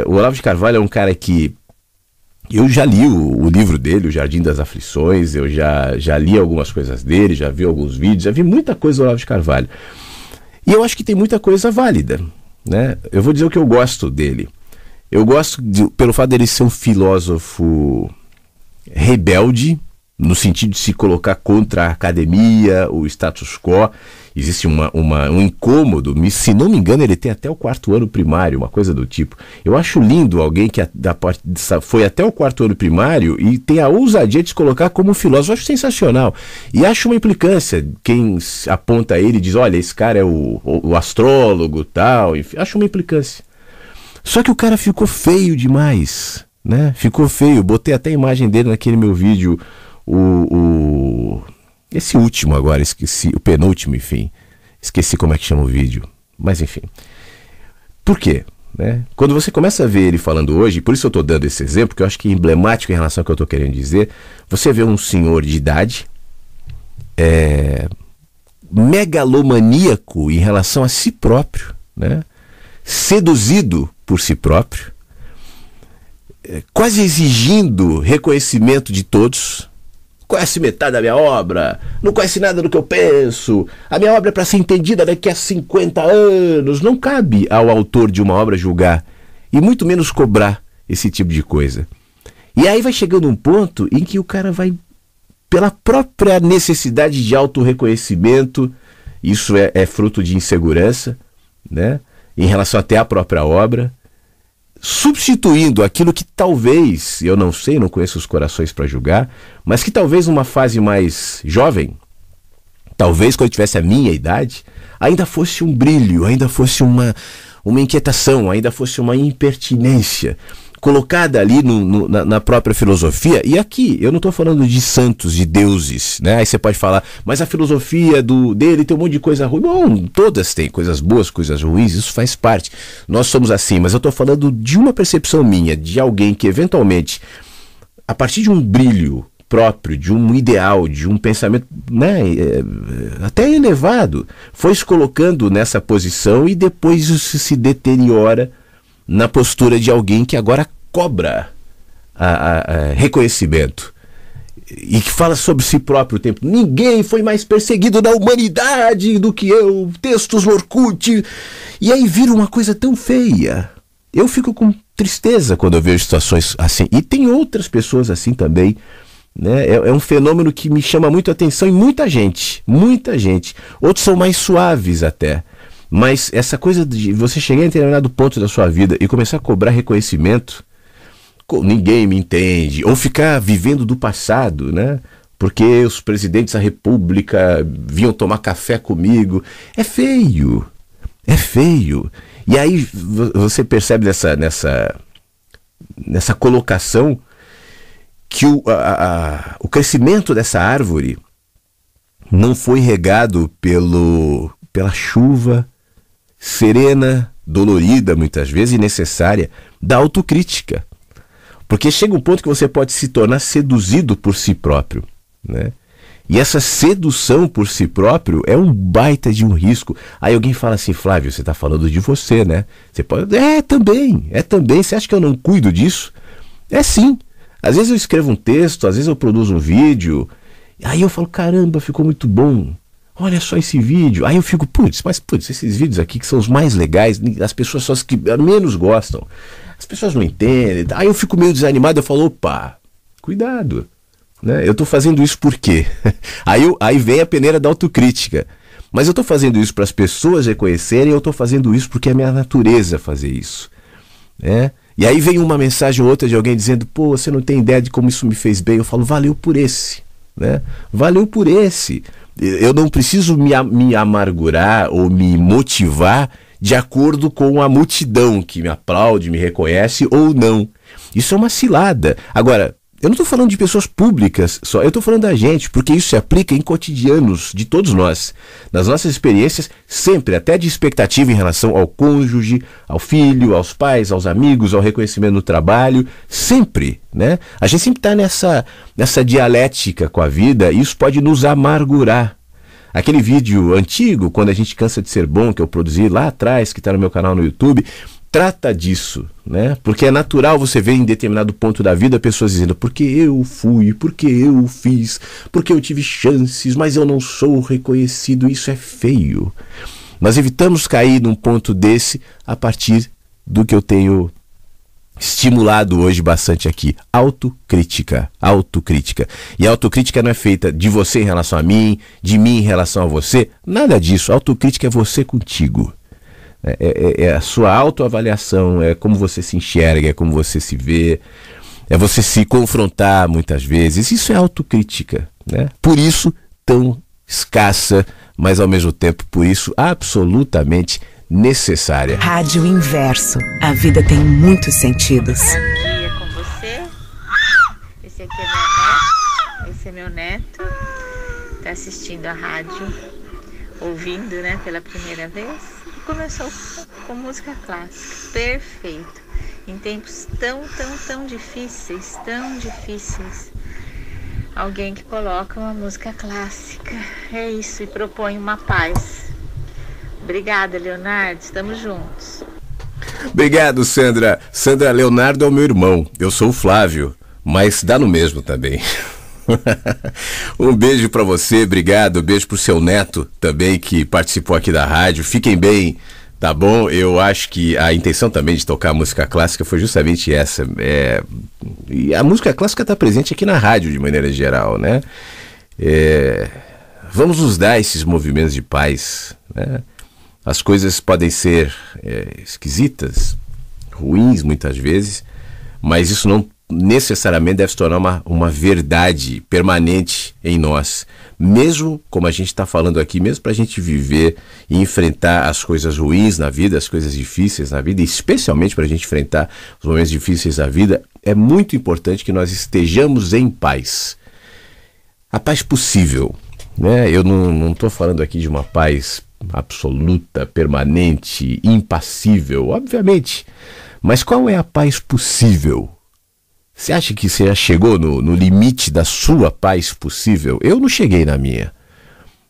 O Olavo de Carvalho é um cara que eu já li o livro dele, O Jardim das Aflições, eu já li algumas coisas dele, já vi alguns vídeos, já vi muita coisa do Olavo de Carvalho. E eu acho que tem muita coisa válida, né? Eu vou dizer o que eu gosto dele. Eu gosto pelo fato dele ser um filósofo rebelde, no sentido de se colocar contra a academia, o status quo. Existe um incômodo, se não me engano ele tem até o 4º ano primário, uma coisa do tipo. Eu acho lindo alguém que foi até o 4º ano primário e tem a ousadia de se colocar como filósofo. Eu acho sensacional. E acho uma implicância quem aponta ele e diz, olha, esse cara é o astrólogo, tal, enfim, acho uma implicância. Só que o cara ficou feio demais, né? Ficou feio. Botei até a imagem dele naquele meu vídeo, esse último agora, esqueci, o penúltimo, enfim. Esqueci como é que chama o vídeo. Mas enfim. Por quê? Né? Quando você começa a ver ele falando hoje, por isso eu estou dando esse exemplo, que eu acho que é emblemático em relação ao que eu estou querendo dizer, você vê um senhor de idade, megalomaníaco em relação a si próprio, né? Seduzido por si próprio, quase exigindo reconhecimento de todos. Conhece metade da minha obra, não conhece nada do que eu penso, a minha obra é para ser entendida daqui a 50 anos. Não cabe ao autor de uma obra julgar, e muito menos cobrar esse tipo de coisa. E aí vai chegando um ponto em que o cara vai, pela própria necessidade de autorreconhecimento, isso é fruto de insegurança, né, em relação até à própria obra, substituindo aquilo que talvez, eu não sei, não conheço os corações para julgar, mas que talvez numa fase mais jovem, talvez quando eu tivesse a minha idade, ainda fosse um brilho, ainda fosse uma inquietação, ainda fosse uma impertinência colocada ali na própria filosofia. E aqui, eu não estou falando de santos, de deuses, né? Aí você pode falar, mas a filosofia dele tem um monte de coisa ruim. Bom, todas têm coisas boas, coisas ruins, isso faz parte. Nós somos assim, mas eu estou falando de uma percepção minha, de alguém que eventualmente, a partir de um brilho próprio, de um ideal, de um pensamento, né, até elevado, foi se colocando nessa posição e depois isso se deteriora na postura de alguém que agora cobra reconhecimento e que fala sobre si próprio o tempo. Ninguém foi mais perseguido na humanidade do que eu, textos no Orkut, e aí vira uma coisa tão feia. Eu fico com tristeza quando eu vejo situações assim, e tem outras pessoas assim também, né? É um fenômeno que me chama muito a atenção em muita gente, outros são mais suaves até. Mas essa coisa de você chegar em determinado ponto da sua vida e começar a cobrar reconhecimento, ninguém me entende, ou ficar vivendo do passado, né? Porque os presidentes da república vinham tomar café comigo, é feio. E aí você percebe nessa colocação que o crescimento dessa árvore não foi regado pela chuva serena, dolorida muitas vezes e necessária da autocrítica, porque chega um ponto que você pode se tornar seduzido por si próprio, né? E essa sedução por si próprio é um baita de um risco. Aí alguém fala assim, Flávio, você está falando de você, né? Você pode, também, você acha que eu não cuido disso? É sim, às vezes eu escrevo um texto, às vezes eu produzo um vídeo, aí eu falo, caramba, ficou muito bom, olha só esse vídeo. Aí eu fico, esses vídeos aqui que são os mais legais, as pessoas só as que menos gostam, as pessoas não entendem. Aí eu fico meio desanimado, eu falo, opa, cuidado, né? Eu estou fazendo isso por quê? Aí vem a peneira da autocrítica. Mas eu estou fazendo isso para as pessoas reconhecerem, eu estou fazendo isso porque é minha natureza fazer isso, né? E aí vem uma mensagem ou outra de alguém dizendo, pô, você não tem ideia de como isso me fez bem. Eu falo, valeu por esse, né? Valeu por esse. Eu não preciso me amargurar ou me motivar de acordo com a multidão que me aplaude, me reconhece ou não. Isso é uma cilada. Agora, eu não estou falando de pessoas públicas só, eu estou falando da gente, porque isso se aplica em cotidianos de todos nós, nas nossas experiências, sempre, até de expectativa em relação ao cônjuge, ao filho, aos pais, aos amigos, ao reconhecimento no trabalho, sempre, né? A gente sempre está nessa dialética com a vida e isso pode nos amargurar. Aquele vídeo antigo, quando a gente cansa de ser bom, que eu produzi lá atrás, que está no meu canal no YouTube, trata disso, né? Porque é natural você ver em determinado ponto da vida pessoas dizendo, porque eu fui, porque eu fiz, porque eu tive chances, mas eu não sou reconhecido. Isso é feio. Nós evitamos cair num ponto desse a partir do que eu tenho estimulado hoje bastante aqui. Autocrítica, autocrítica. E a autocrítica não é feita de você em relação a mim, de mim em relação a você, nada disso. Autocrítica é você contigo. É a sua autoavaliação, é como você se enxerga, é como você se vê, é você se confrontar muitas vezes. Isso é autocrítica, né? Por isso tão escassa, mas ao mesmo tempo por isso absolutamente necessária. Rádio Inverso. A vida tem muitos sentidos. Bom dia com você. Esse aqui é meu neto. Esse é meu neto. Tá assistindo a rádio, ouvindo, né, pela primeira vez. E começou com música clássica. Perfeito. Em tempos tão difíceis, alguém que coloca uma música clássica. É isso, e propõe uma paz. Obrigada, Leonardo. Estamos juntos. Obrigado, Sandra. Sandra, Leonardo é o meu irmão. Eu sou o Flávio, mas dá no mesmo também. Um beijo pra você, obrigado. Um beijo pro seu neto também, que participou aqui da rádio. Fiquem bem, tá bom? Eu acho que a intenção também de tocar música clássica foi justamente essa. E a música clássica tá presente aqui na rádio de maneira geral, né? Vamos nos dar esses movimentos de paz, né? As coisas podem ser esquisitas, ruins muitas vezes, mas isso não necessariamente deve se tornar uma verdade permanente em nós. Mesmo, como a gente está falando aqui, mesmo para a gente viver e enfrentar as coisas ruins na vida, as coisas difíceis na vida, e especialmente para a gente enfrentar os momentos difíceis da vida, é muito importante que nós estejamos em paz. A paz possível, né? Eu não estou falando aqui de uma paz absoluta, permanente, impassível, obviamente. Mas qual é a paz possível? Você acha que você já chegou no limite da sua paz possível? Eu não cheguei na minha.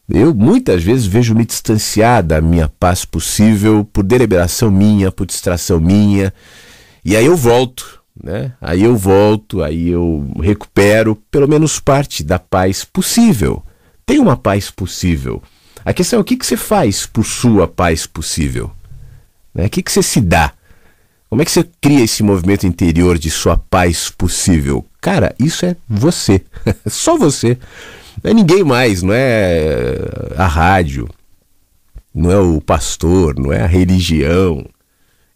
Eu muitas vezes vejo me distanciar da minha paz possível por deliberação minha, por distração minha. E aí eu volto, né? Aí eu recupero pelo menos parte da paz possível. Tem uma paz possível. A questão é o que você faz por sua paz possível, né? O que você se dá? Como é que você cria esse movimento interior de sua paz possível? Cara, isso é você, só você. Não é ninguém mais, não é a rádio, não é o pastor, não é a religião.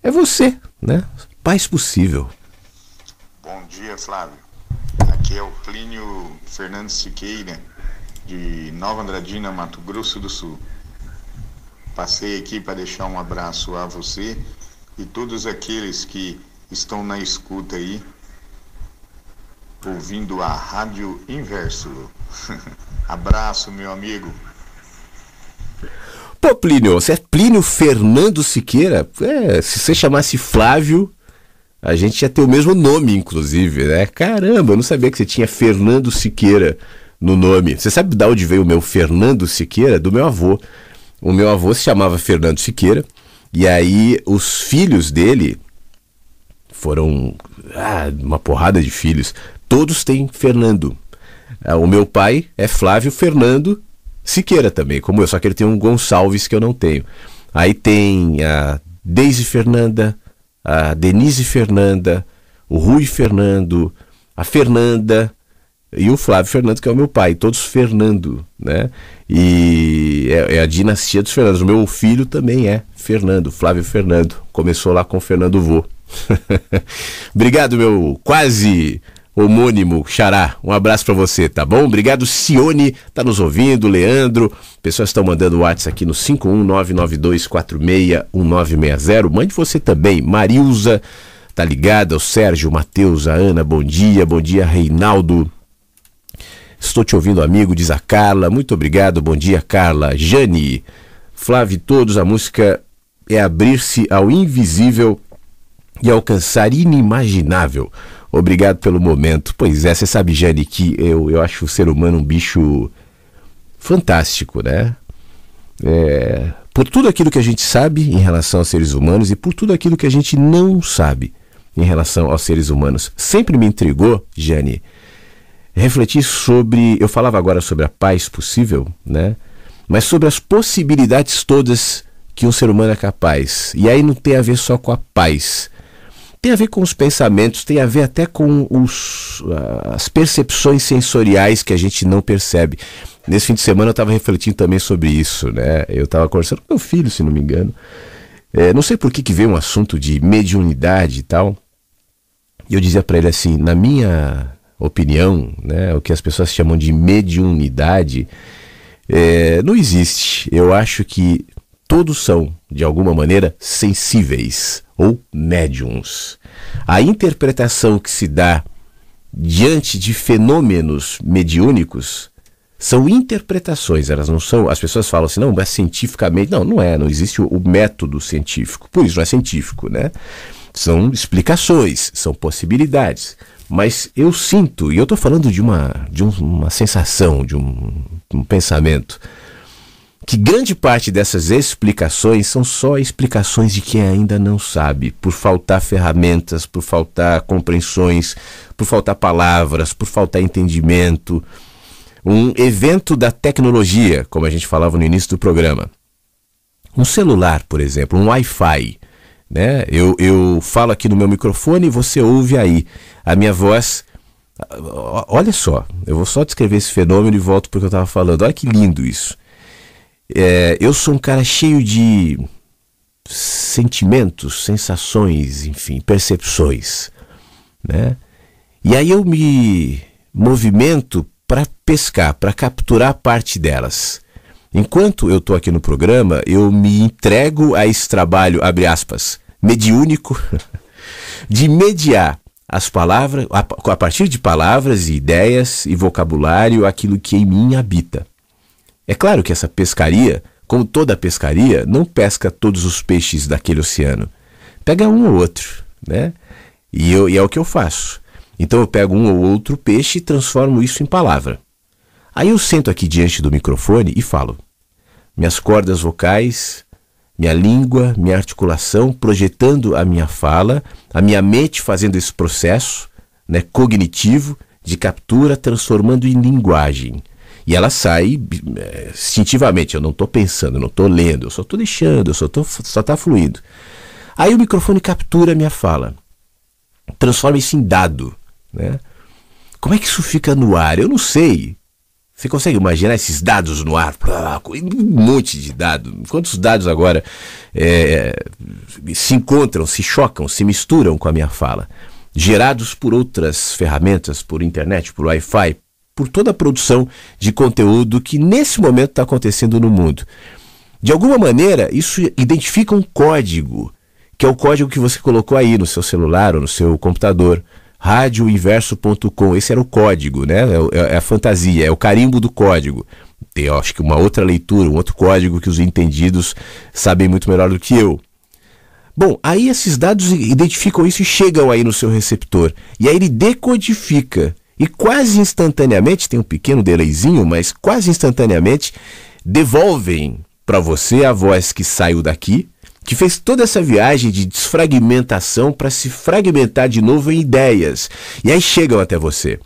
É você, né? Paz possível. Bom dia, Flávio. Aqui é o Plínio Fernando Siqueira, de Nova Andradina, Mato Grosso do Sul. Passei aqui para deixar um abraço a você e todos aqueles que estão na escuta aí, ouvindo a Rádio Inverso. Abraço, meu amigo. Pô, Plínio, você é Plínio Fernando Siqueira? Se você chamasse Flávio, a gente ia ter o mesmo nome, inclusive, né? Caramba, eu não sabia que você tinha Fernando Siqueira no nome. Você sabe de onde veio o meu Fernando Siqueira? Do meu avô. O meu avô se chamava Fernando Siqueira, e aí os filhos dele foram uma porrada de filhos. Todos têm Fernando. O meu pai é Flávio Fernando Siqueira também, como eu, só que ele tem um Gonçalves que eu não tenho. Aí tem a Deise Fernanda, a Denise Fernanda, o Rui Fernando, a Fernanda e o Flávio Fernando, que é o meu pai, todos Fernando, né? E é a dinastia dos Fernandos. O meu filho também é Fernando, Flávio Fernando. Começou lá com o Fernando Vô. Obrigado, meu quase homônimo xará. Um abraço pra você, tá bom? Obrigado, Cione, tá nos ouvindo, Leandro. Pessoas estão mandando o WhatsApp aqui no 51992461960. Mande você também. Marilza tá ligada, o Sérgio, o Matheus, a Ana, bom dia, Reinaldo. Estou te ouvindo, amigo, diz a Carla. Muito obrigado, bom dia, Carla. Jane, Flávio, todos, a música é abrir-se ao invisível e alcançar inimaginável. Obrigado pelo momento. Pois é, você sabe, Jane, que eu acho o ser humano um bicho fantástico, né? Por tudo aquilo que a gente sabe em relação aos seres humanos e por tudo aquilo que a gente não sabe em relação aos seres humanos. Sempre me intrigou, Jane, refletir sobre... Eu falava agora sobre a paz possível, né? Mas sobre as possibilidades todas que um ser humano é capaz. E aí não tem a ver só com a paz. tem a ver com os pensamentos, tem a ver até com as percepções sensoriais que a gente não percebe. Nesse fim de semana eu estava refletindo também sobre isso, né? Eu estava conversando com meu filho, se não me engano. Não sei por que veio um assunto de mediunidade e tal. E eu dizia para ele assim, na minha opinião, né, o que as pessoas chamam de mediunidade não existe. Eu acho que todos são, de alguma maneira, sensíveis ou médiums. A interpretação que se dá diante de fenômenos mediúnicos são interpretações, elas não são... As pessoas falam assim, não, é cientificamente... Não existe o método científico, por isso não é científico, né? São explicações, são possibilidades. Mas eu sinto, e eu estou falando de uma sensação, de um pensamento, que grande parte dessas explicações são só explicações de quem ainda não sabe, por faltar ferramentas, por faltar compreensões, por faltar palavras, por faltar entendimento. Um evento da tecnologia, como a gente falava no início do programa. Um celular, por exemplo, um Wi-Fi, né? Eu falo aqui no meu microfone e você ouve aí a minha voz. Olha só, eu vou só descrever esse fenômeno e volto para o que eu estava falando. Olha que lindo isso. Eu sou um cara cheio de sentimentos, sensações, enfim, percepções, né? E aí eu me movimento para pescar, para capturar parte delas. Enquanto eu estou aqui no programa, eu me entrego a esse trabalho, abre aspas, mediúnico, de mediar as palavras, a partir de palavras, ideias e vocabulário, aquilo que em mim habita. É claro que essa pescaria, como toda pescaria, não pesca todos os peixes daquele oceano. Pega um ou outro, né? E é o que eu faço. Então eu pego um ou outro peixe e transformo isso em palavra. Aí eu sento aqui diante do microfone e falo. Minhas cordas vocais, minha língua, minha articulação, projetando a minha fala, a minha mente fazendo esse processo, né, cognitivo de captura, transformando em linguagem. E ela sai instintivamente, eu não estou pensando, eu não estou lendo, eu só estou deixando, só está fluindo. Aí o microfone captura a minha fala, transforma isso em dado, né? Como é que isso fica no ar? Eu não sei. Você consegue imaginar esses dados no ar? Um monte de dados. Quantos dados agora se encontram, se chocam, se misturam com a minha fala? Gerados por outras ferramentas, por internet, por Wi-Fi, por toda a produção de conteúdo que nesse momento está acontecendo no mundo. De alguma maneira, isso identifica um código, que é o código que você colocou aí no seu celular ou no seu computador. radioinverso.com, esse era o código, né? É a fantasia, é o carimbo do código. Tem, acho que uma outra leitura, um outro código que os entendidos sabem muito melhor do que eu. Bom, aí esses dados identificam isso e chegam aí no seu receptor. E aí ele decodifica. E quase instantaneamente, tem um pequeno delayzinho, mas quase instantaneamente, devolvem para você a voz que saiu daqui, que fez toda essa viagem de desfragmentação para se fragmentar de novo em ideias. E aí chegam até você.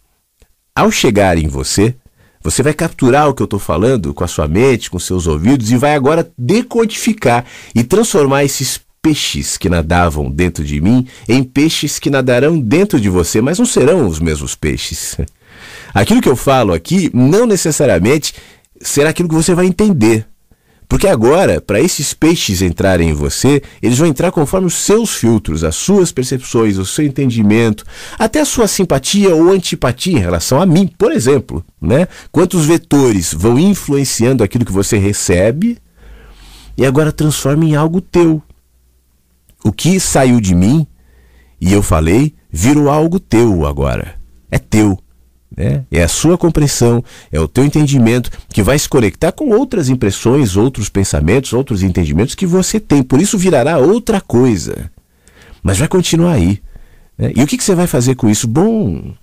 Ao chegar em você, você vai capturar o que eu estou falando com a sua mente, com seus ouvidos, e vai agora decodificar e transformar esses peixes que nadavam dentro de mim em peixes que nadarão dentro de você, mas não serão os mesmos peixes. Aquilo que eu falo aqui não necessariamente será aquilo que você vai entender. Porque agora, para esses peixes entrarem em você, eles vão entrar conforme os seus filtros, as suas percepções, o seu entendimento, até a sua simpatia ou antipatia em relação a mim, por exemplo, né? Quantos vetores vão influenciando aquilo que você recebe e agora transforma em algo teu. O que saiu de mim, e eu falei, virou algo teu agora. É teu. É a sua compreensão, é o teu entendimento que vai se conectar com outras impressões, outros pensamentos, outros entendimentos que você tem. Por isso virará outra coisa. Mas vai continuar aí. E o que você vai fazer com isso? Bom,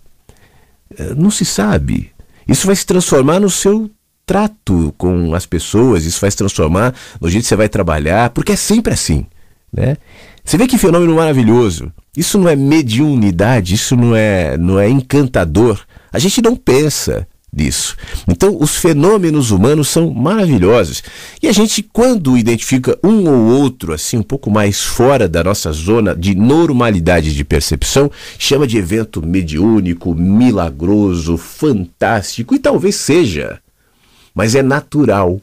não se sabe. Isso vai se transformar no seu trato com as pessoas, isso vai se transformar no jeito que você vai trabalhar, porque é sempre assim, né? Você vê que fenômeno maravilhoso. Isso não é mediunidade, isso não é encantador. A gente não pensa, disso. Então, os fenômenos humanos são maravilhosos. E a gente, quando identifica um ou outro, assim, um pouco mais fora da nossa zona de normalidade de percepção, chama de evento mediúnico, milagroso, fantástico, e talvez seja, mas é natural.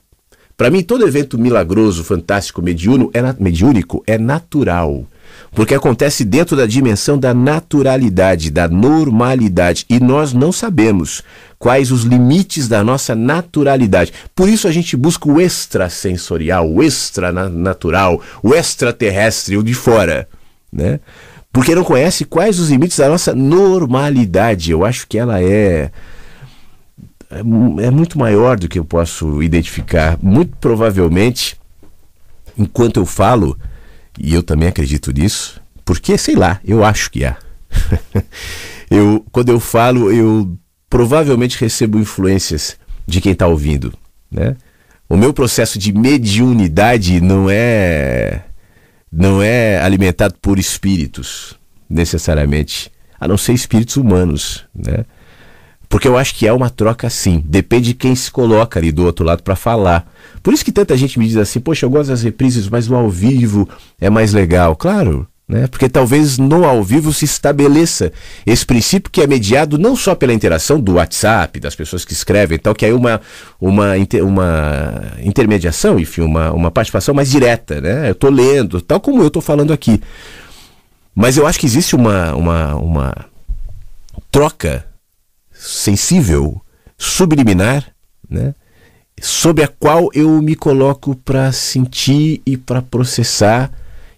Para mim, todo evento milagroso, fantástico, mediúnico é natural. Porque acontece dentro da dimensão da naturalidade, da normalidade. E nós não sabemos quais os limites da nossa naturalidade. Por isso a gente busca o extrasensorial, o extranatural, o extraterrestre, o de fora, né? Porque não conhece quais os limites da nossa normalidade. Eu acho que ela é muito maior do que eu posso identificar. Muito provavelmente, enquanto eu falo, e eu também acredito nisso, porque, sei lá, eu acho que há. Quando eu falo, eu provavelmente recebo influências de quem está ouvindo, né? O meu processo de mediunidade não é alimentado por espíritos, necessariamente, a não ser espíritos humanos, né? Porque eu acho que é uma troca assim, depende de quem se coloca ali do outro lado para falar. Por isso que tanta gente me diz assim, poxa, eu gosto das reprises, mas no ao vivo é mais legal. Claro, né? Porque talvez no ao vivo se estabeleça esse princípio que é mediado não só pela interação do WhatsApp, das pessoas que escrevem e tal, que aí uma intermediação, enfim, uma participação mais direta, né? Eu estou lendo, tal como eu estou falando aqui. Mas eu acho que existe uma troca sensível, subliminar, né, sobre a qual eu me coloco para sentir e para processar.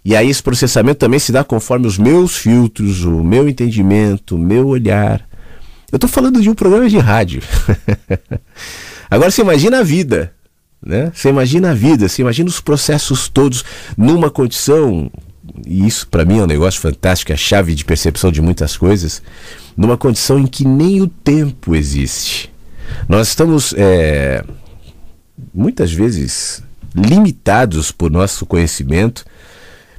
E aí esse processamento também se dá conforme os meus filtros, o meu entendimento, o meu olhar. Eu estou falando de um programa de rádio. Agora você imagina a vida, né? Você imagina a vida, você imagina os processos todos numa condição, e isso para mim é um negócio fantástico, é a chave de percepção de muitas coisas, numa condição em que nem o tempo existe. Nós estamos muitas vezes limitados por nosso conhecimento,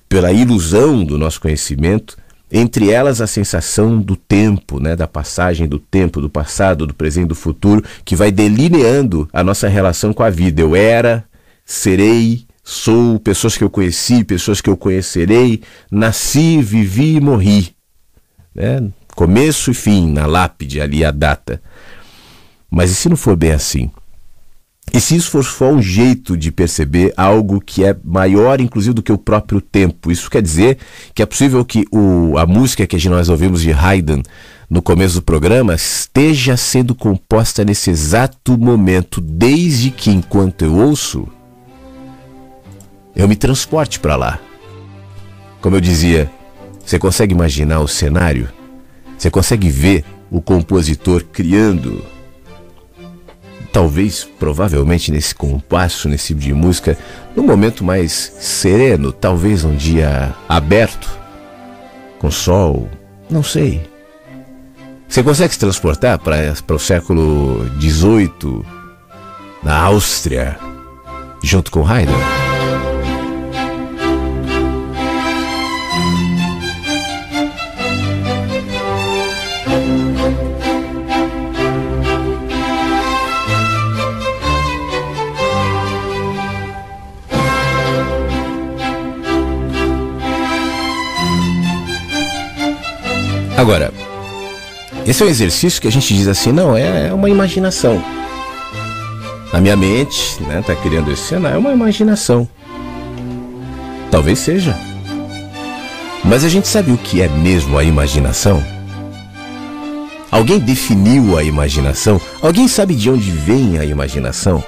pela ilusão do nosso conhecimento, entre elas a sensação do tempo, né, da passagem do tempo, do passado, do presente, do futuro, que vai delineando a nossa relação com a vida. Eu era, serei, sou, pessoas que eu conheci, pessoas que eu conhecerei, nasci, vivi e morri, né? Começo e fim, na lápide ali a data. Mas e se não for bem assim? E se isso for só um jeito de perceber algo que é maior, inclusive, do que o próprio tempo? Isso quer dizer que é possível que a música que nós ouvimos de Haydn no começo do programa esteja sendo composta nesse exato momento, desde que, enquanto eu ouço, eu me transporte para lá. Como eu dizia, você consegue imaginar o cenário? Você consegue ver o compositor criando, talvez, provavelmente nesse compasso, nesse tipo de música, num momento mais sereno, talvez um dia aberto, com sol, não sei. Você consegue se transportar para o século XVIII, na Áustria, junto com Haydn? Agora, esse é um exercício que a gente diz assim, não, é uma imaginação. A minha mente, né, tá criando esse cenário, é uma imaginação. Talvez seja. Mas a gente sabe o que é mesmo a imaginação? Alguém definiu a imaginação? Alguém sabe de onde vem a imaginação?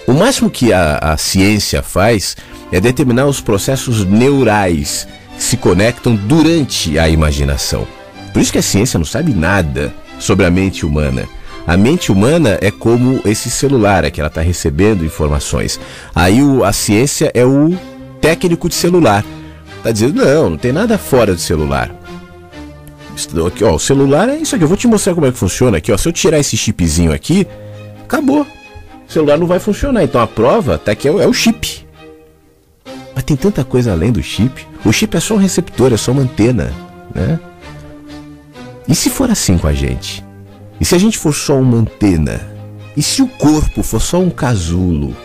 O máximo que a ciência faz é determinar os processos neurais que se conectam durante a imaginação. Por isso que a ciência não sabe nada sobre a mente humana. A mente humana é como esse celular, é que ela está recebendo informações. Aí a ciência é o técnico de celular. Está dizendo, não tem nada fora do celular. Aqui, ó, o celular é isso aqui, eu vou te mostrar como é que funciona aqui, ó. Se eu tirar esse chipzinho aqui, acabou. O celular não vai funcionar. Então a prova tá aqui, é o chip. Mas tem tanta coisa além do chip. O chip é só um receptor, é só uma antena, né? E se for assim com a gente? E se a gente for só uma antena? E se o corpo for só um casulo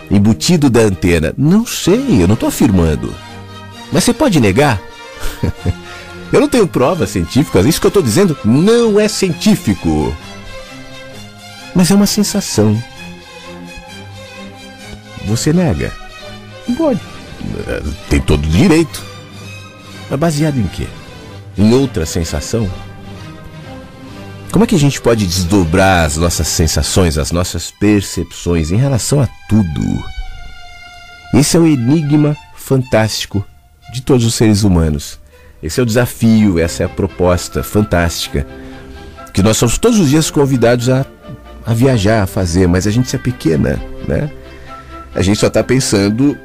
embutido da antena? Não sei, eu não estou afirmando. Mas você pode negar? Eu não tenho provas científicas, isso que eu estou dizendo não é científico. Mas é uma sensação. Você nega? Pode. Tem todo o direito. Mas baseado em quê? Em outra sensação? Como é que a gente pode desdobrar as nossas sensações, as nossas percepções em relação a tudo? Esse é o enigma fantástico de todos os seres humanos. Esse é o desafio, essa é a proposta fantástica que nós somos todos os dias convidados a viajar, a fazer, mas a gente se apequena, né? A gente só está pensando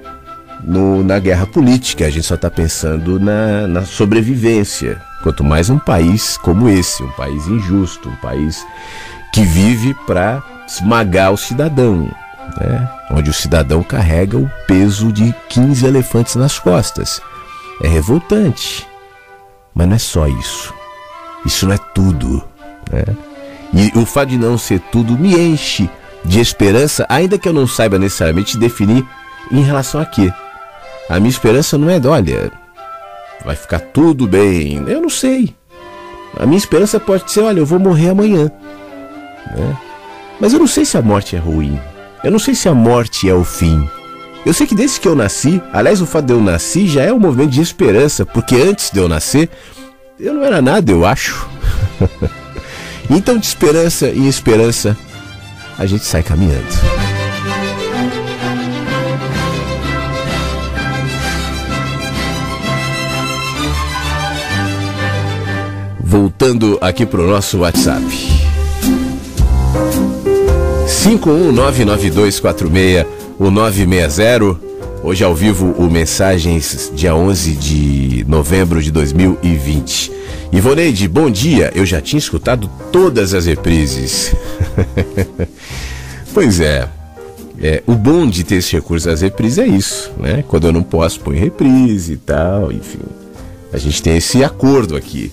na guerra política, a gente só está pensando na sobrevivência. Quanto mais um país como esse, um país injusto, um país que vive para esmagar o cidadão, né? Onde o cidadão carrega o peso de 15 elefantes nas costas. É revoltante, mas não é só isso. Isso não é tudo, né? E o fato de não ser tudo me enche de esperança, ainda que eu não saiba necessariamente definir em relação a quê. A minha esperança não é, olha, vai ficar tudo bem. Eu não sei. A minha esperança pode ser, olha, eu vou morrer amanhã, né? Mas eu não sei se a morte é ruim. Eu não sei se a morte é o fim. Eu sei que desde que eu nasci, aliás, o fato de eu nascer já é um movimento de esperança, porque antes de eu nascer, eu não era nada, eu acho. Então, de esperança em esperança, a gente sai caminhando. Voltando aqui para o nosso WhatsApp. 51992461960. Hoje ao vivo o Mensagens, dia 11 de novembro de 2020. Ivoneide, bom dia. Eu já tinha escutado todas as reprises. Pois é. O bom de ter esse recurso às reprises é isso, né? Quando eu não posso, põe reprise e tal, enfim. A gente tem esse acordo aqui.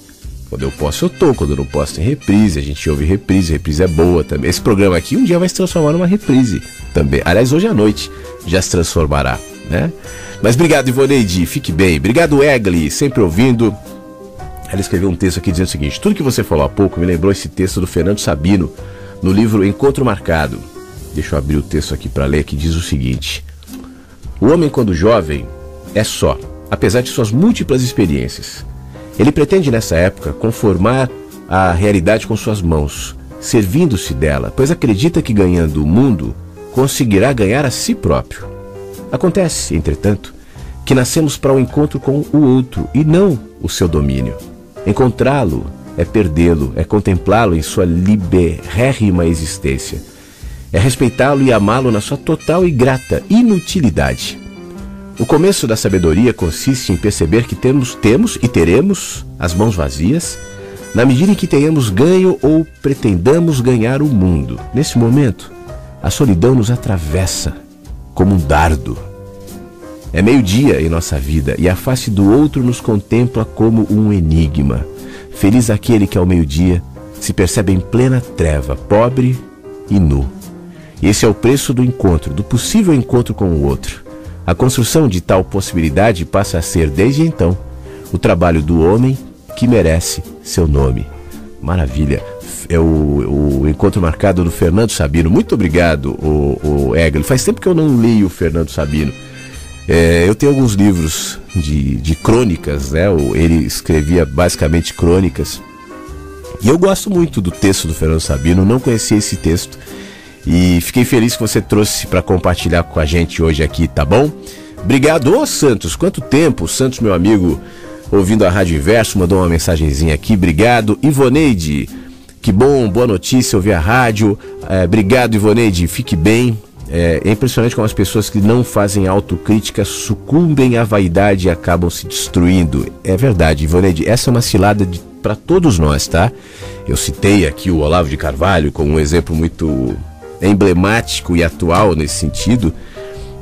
Quando eu posso, eu tô. Quando eu não posso, tem reprise. A gente ouve reprise é boa também. Esse programa aqui um dia vai se transformar numa reprise também. Aliás, hoje à noite já se transformará, né? Mas obrigado, Ivoneide, fique bem. Obrigado, Egli, sempre ouvindo. Ela escreveu um texto aqui dizendo o seguinte: tudo que você falou há pouco me lembrou esse texto do Fernando Sabino no livro Encontro Marcado. Deixa eu abrir o texto aqui para ler, que diz o seguinte: o homem, quando jovem, é só, apesar de suas múltiplas experiências. Ele pretende, nessa época, conformar a realidade com suas mãos, servindo-se dela, pois acredita que, ganhando o mundo, conseguirá ganhar a si próprio. Acontece, entretanto, que nascemos para o encontro com o outro e não o seu domínio. Encontrá-lo é perdê-lo, é contemplá-lo em sua liberérrima existência. É respeitá-lo e amá-lo na sua total e grata inutilidade. O começo da sabedoria consiste em perceber que temos e teremos as mãos vazias, na medida em que tenhamos ganho ou pretendamos ganhar o mundo. Nesse momento, a solidão nos atravessa como um dardo. É meio-dia em nossa vida e a face do outro nos contempla como um enigma. Feliz aquele que ao meio-dia se percebe em plena treva, pobre e nu. Esse é o preço do encontro, do possível encontro com o outro. A construção de tal possibilidade passa a ser, desde então, o trabalho do homem que merece seu nome. Maravilha. É o Encontro Marcado do Fernando Sabino. Muito obrigado, o Egli. Faz tempo que eu não li o Fernando Sabino. Eu tenho alguns livros de crônicas, né? Ele escrevia basicamente crônicas. E eu gosto muito do texto do Fernando Sabino. Não conhecia esse texto. E fiquei feliz que você trouxe para compartilhar com a gente hoje aqui, tá bom? Obrigado. Ô Santos, quanto tempo. Santos, meu amigo, ouvindo a Rádio Inverso, mandou uma mensagenzinha aqui. Obrigado. Ivoneide, que bom, boa notícia, ouvir a rádio. Obrigado, Ivoneide, fique bem. É impressionante como as pessoas que não fazem autocrítica sucumbem à vaidade e acabam se destruindo. É verdade, Ivoneide, essa é uma cilada para todos nós, tá? Eu citei aqui o Olavo de Carvalho como um exemplo muito emblemático e atual nesse sentido,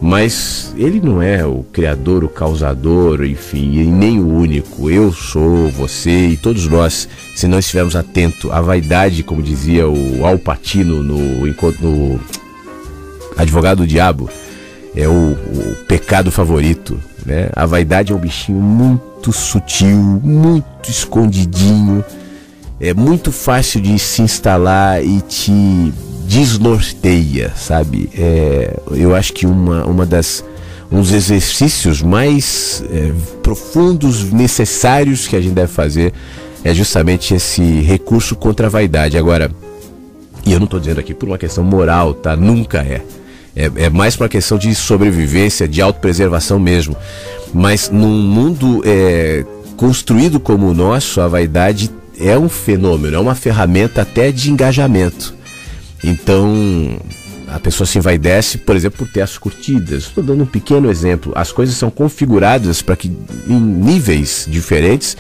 Mas ele não é o criador, o causador, enfim, e nem o único. Eu sou, você e todos nós, se não estivermos atentos à vaidade, como dizia o Al Pacino no Advogado do Diabo, é o pecado favorito, né? A vaidade é um bichinho muito sutil, muito escondidinho, é muito fácil de se instalar e te desnorteia, sabe? Eu acho que um dos exercícios mais profundos, necessários que a gente deve fazer é justamente esse recurso contra a vaidade. Agora, e eu não estou dizendo aqui por uma questão moral, tá? Nunca é. É mais por uma questão de sobrevivência, de autopreservação mesmo. Mas num mundo construído como o nosso, a vaidade é um fenômeno, é uma ferramenta até de engajamento. Então, a pessoa se envaidece, por exemplo, por ter as curtidas. Estou dando um pequeno exemplo. As coisas são configuradas para que, em níveis diferentes,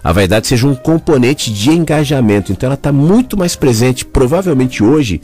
a vaidade seja um componente de engajamento. Então, ela está muito mais presente, provavelmente hoje,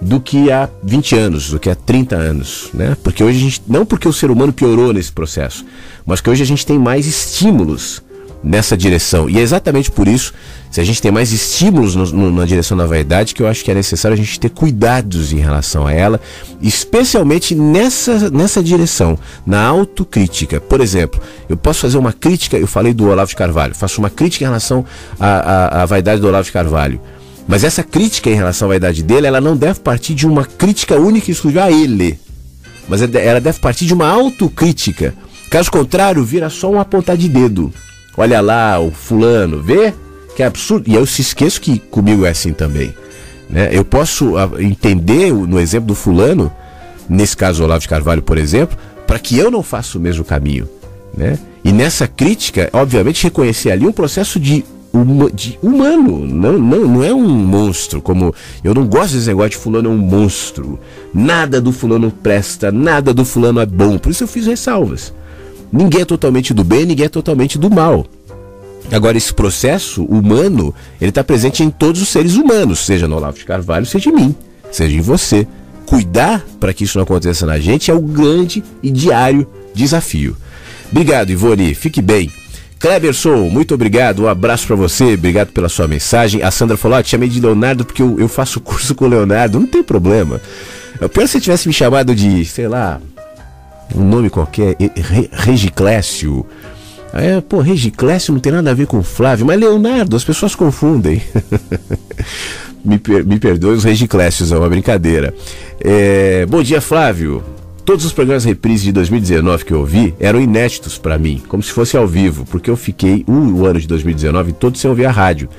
do que há 20 anos, do que há 30 anos, né? Porque hoje a gente, não porque o ser humano piorou nesse processo, mas que hoje a gente tem mais estímulos nessa direção. E é exatamente por isso, se a gente tem mais estímulos na direção da vaidade, que eu acho que é necessário a gente ter cuidados em relação a ela, especialmente nessa direção, na autocrítica. Por exemplo, eu posso fazer uma crítica, eu falei do Olavo de Carvalho, faço uma crítica em relação à vaidade do Olavo de Carvalho. Mas essa crítica em relação à vaidade dele, ela não deve partir de uma crítica única e exclusiva a ele. Mas ela deve partir de uma autocrítica. Caso contrário, vira só um apontar de dedo. Olha lá, o fulano, vê? Que é absurdo. E eu se esqueço que comigo é assim também, né? Eu posso entender no exemplo do fulano, nesse caso o Olavo de Carvalho, por exemplo, para que eu não faça o mesmo caminho, né? E nessa crítica, obviamente, reconhecer ali um processo de humano, não é um monstro, como eu não gosto desse negócio de fulano é um monstro, nada do fulano presta, nada do fulano é bom, por isso eu fiz ressalvas. Ninguém é totalmente do bem, ninguém é totalmente do mal. Agora, esse processo humano, ele está presente em todos os seres humanos, seja no Olavo de Carvalho, seja em mim, seja em você. Cuidar para que isso não aconteça na gente é o grande e diário desafio. Obrigado, Ivone, fique bem. Cleberson, muito obrigado, um abraço para você, obrigado pela sua mensagem. A Sandra falou, te chamei de Leonardo porque eu faço curso com o Leonardo, não tem problema. Eu penso se você tivesse me chamado de, sei lá, um nome qualquer, Regiclécio. Regiclécio não tem nada a ver com Flávio, mas Leonardo, as pessoas confundem. Me perdoe os Regiclécios, é uma brincadeira. Bom dia, Flávio. Todos os programas reprise de 2019 que eu ouvi eram inéditos para mim, como se fosse ao vivo, porque eu fiquei o ano de 2019 todo sem ouvir a rádio.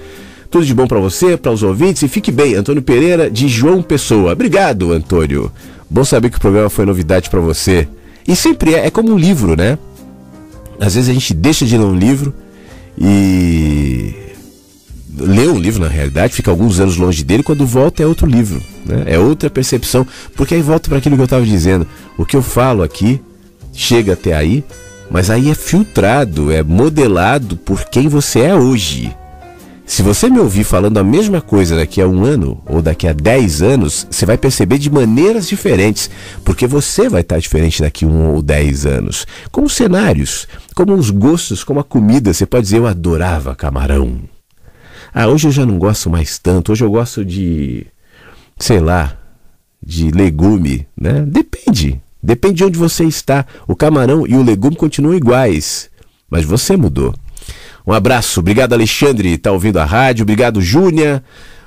Tudo de bom para você, para os ouvintes e fique bem. Antônio Pereira, de João Pessoa. Obrigado, Antônio. Bom saber que o programa foi novidade para você. E sempre é como um livro, né? Às vezes a gente deixa de ler um livro e lê um livro, na realidade, fica alguns anos longe dele, quando volta é outro livro, né? É outra percepção, porque aí volta para aquilo que eu estava dizendo. O que eu falo aqui chega até aí, mas aí é filtrado, é modelado por quem você é hoje. Se você me ouvir falando a mesma coisa daqui a 1 ano ou daqui a 10 anos, você vai perceber de maneiras diferentes, porque você vai estar diferente daqui a 1 ou 10 anos. Como os cenários, como os gostos, como a comida. Você pode dizer, eu adorava camarão. Hoje eu já não gosto mais tanto, hoje eu gosto de, sei lá, de legume, né? Depende de onde você está. O camarão e o legume continuam iguais, mas você mudou. Um abraço, obrigado Alexandre, tá ouvindo a rádio, obrigado Júlia,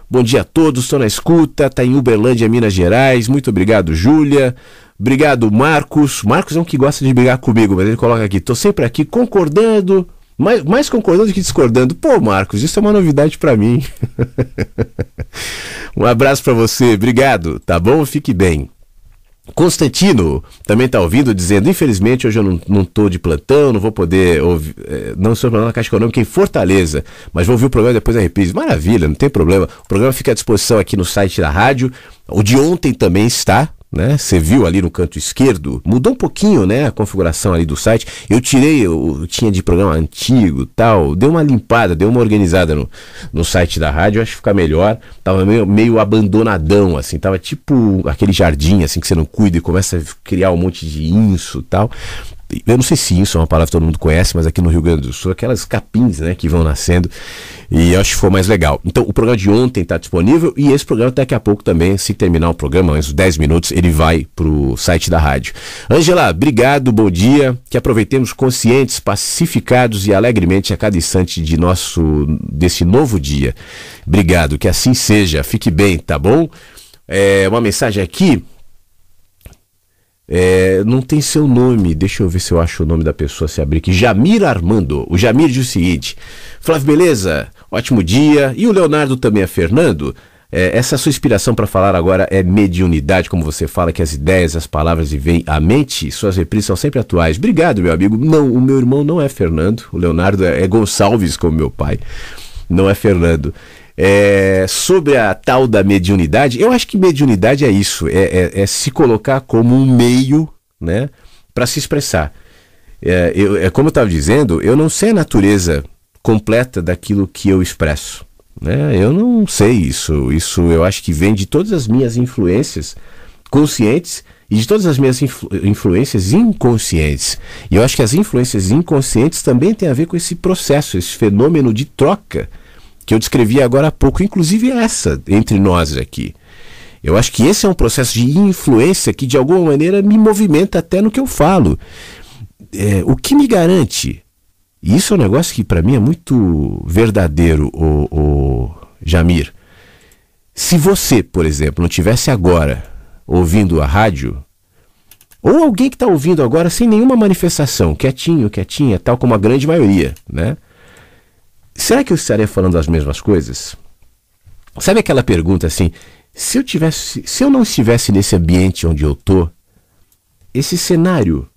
bom dia a todos, estou na escuta, tá em Uberlândia, Minas Gerais, muito obrigado Júlia, obrigado Marcos é um que gosta de brigar comigo, mas ele coloca aqui, tô sempre aqui concordando, mais concordando que discordando. Pô Marcos, isso é uma novidade pra mim. Um abraço pra você, obrigado, tá bom? Fique bem. Constantino também está ouvindo, dizendo, infelizmente hoje eu não estou de plantão, não vou poder ouvir, não estou na Caixa Econômica em Fortaleza, mas vou ouvir o programa depois da reprise. Maravilha, não tem problema, o programa fica à disposição aqui no site da rádio, o de ontem também está, né? Você viu ali no canto esquerdo, mudou um pouquinho, né, a configuração ali do site. Eu tirei, eu tinha de programa antigo, tal, deu uma limpada, deu uma organizada no site da rádio, acho que fica melhor. Tava meio abandonadão, assim, tava tipo aquele jardim, assim, que você não cuida e começa a criar um monte de inso, tal. Eu não sei se isso é uma palavra que todo mundo conhece, mas aqui no Rio Grande do Sul, aquelas capins, né, que vão nascendo, e eu acho que foi mais legal. Então, o programa de ontem está disponível, e esse programa daqui a pouco também, se terminar o programa, uns 10 minutos, ele vai pro site da rádio. Ângela, obrigado, bom dia, que aproveitemos conscientes, pacificados e alegremente a cada instante desse novo dia. Obrigado, que assim seja, fique bem, tá bom? Uma mensagem aqui. Não tem seu nome, deixa eu ver se eu acho o nome da pessoa, se abrir aqui. Jamir Armando. O Jamir diz o seguinte: Flávio, beleza? Ótimo dia. E o Leonardo também é Fernando? Essa sua inspiração para falar agora é mediunidade, como você fala, que as ideias, as palavras lhe vêm à mente, suas reprises são sempre atuais. Obrigado, meu amigo. Não, o meu irmão não é Fernando, o Leonardo é Gonçalves, como meu pai, não é Fernando. Sobre a tal da mediunidade, eu acho que mediunidade é isso, é se colocar como um meio, né, para se expressar. Como eu estava dizendo, eu não sei a natureza completa daquilo que eu expresso, né? Eu não sei isso eu acho que vem de todas as minhas influências conscientes e de todas as minhas influências inconscientes. E eu acho que as influências inconscientes também têm a ver com esse processo, esse fenômeno de troca que eu descrevi agora há pouco, inclusive essa entre nós aqui. Eu acho que esse é um processo de influência que de alguma maneira me movimenta até no que eu falo. O que me garante, e isso é um negócio que para mim é muito verdadeiro, o Jamir, se você, por exemplo, não tivesse agora ouvindo a rádio, ou alguém que está ouvindo agora sem nenhuma manifestação, quietinho, quietinha, tal como a grande maioria, né? Será que eu estaria falando as mesmas coisas? Sabe aquela pergunta assim, se eu não estivesse nesse ambiente onde eu tô, esse cenário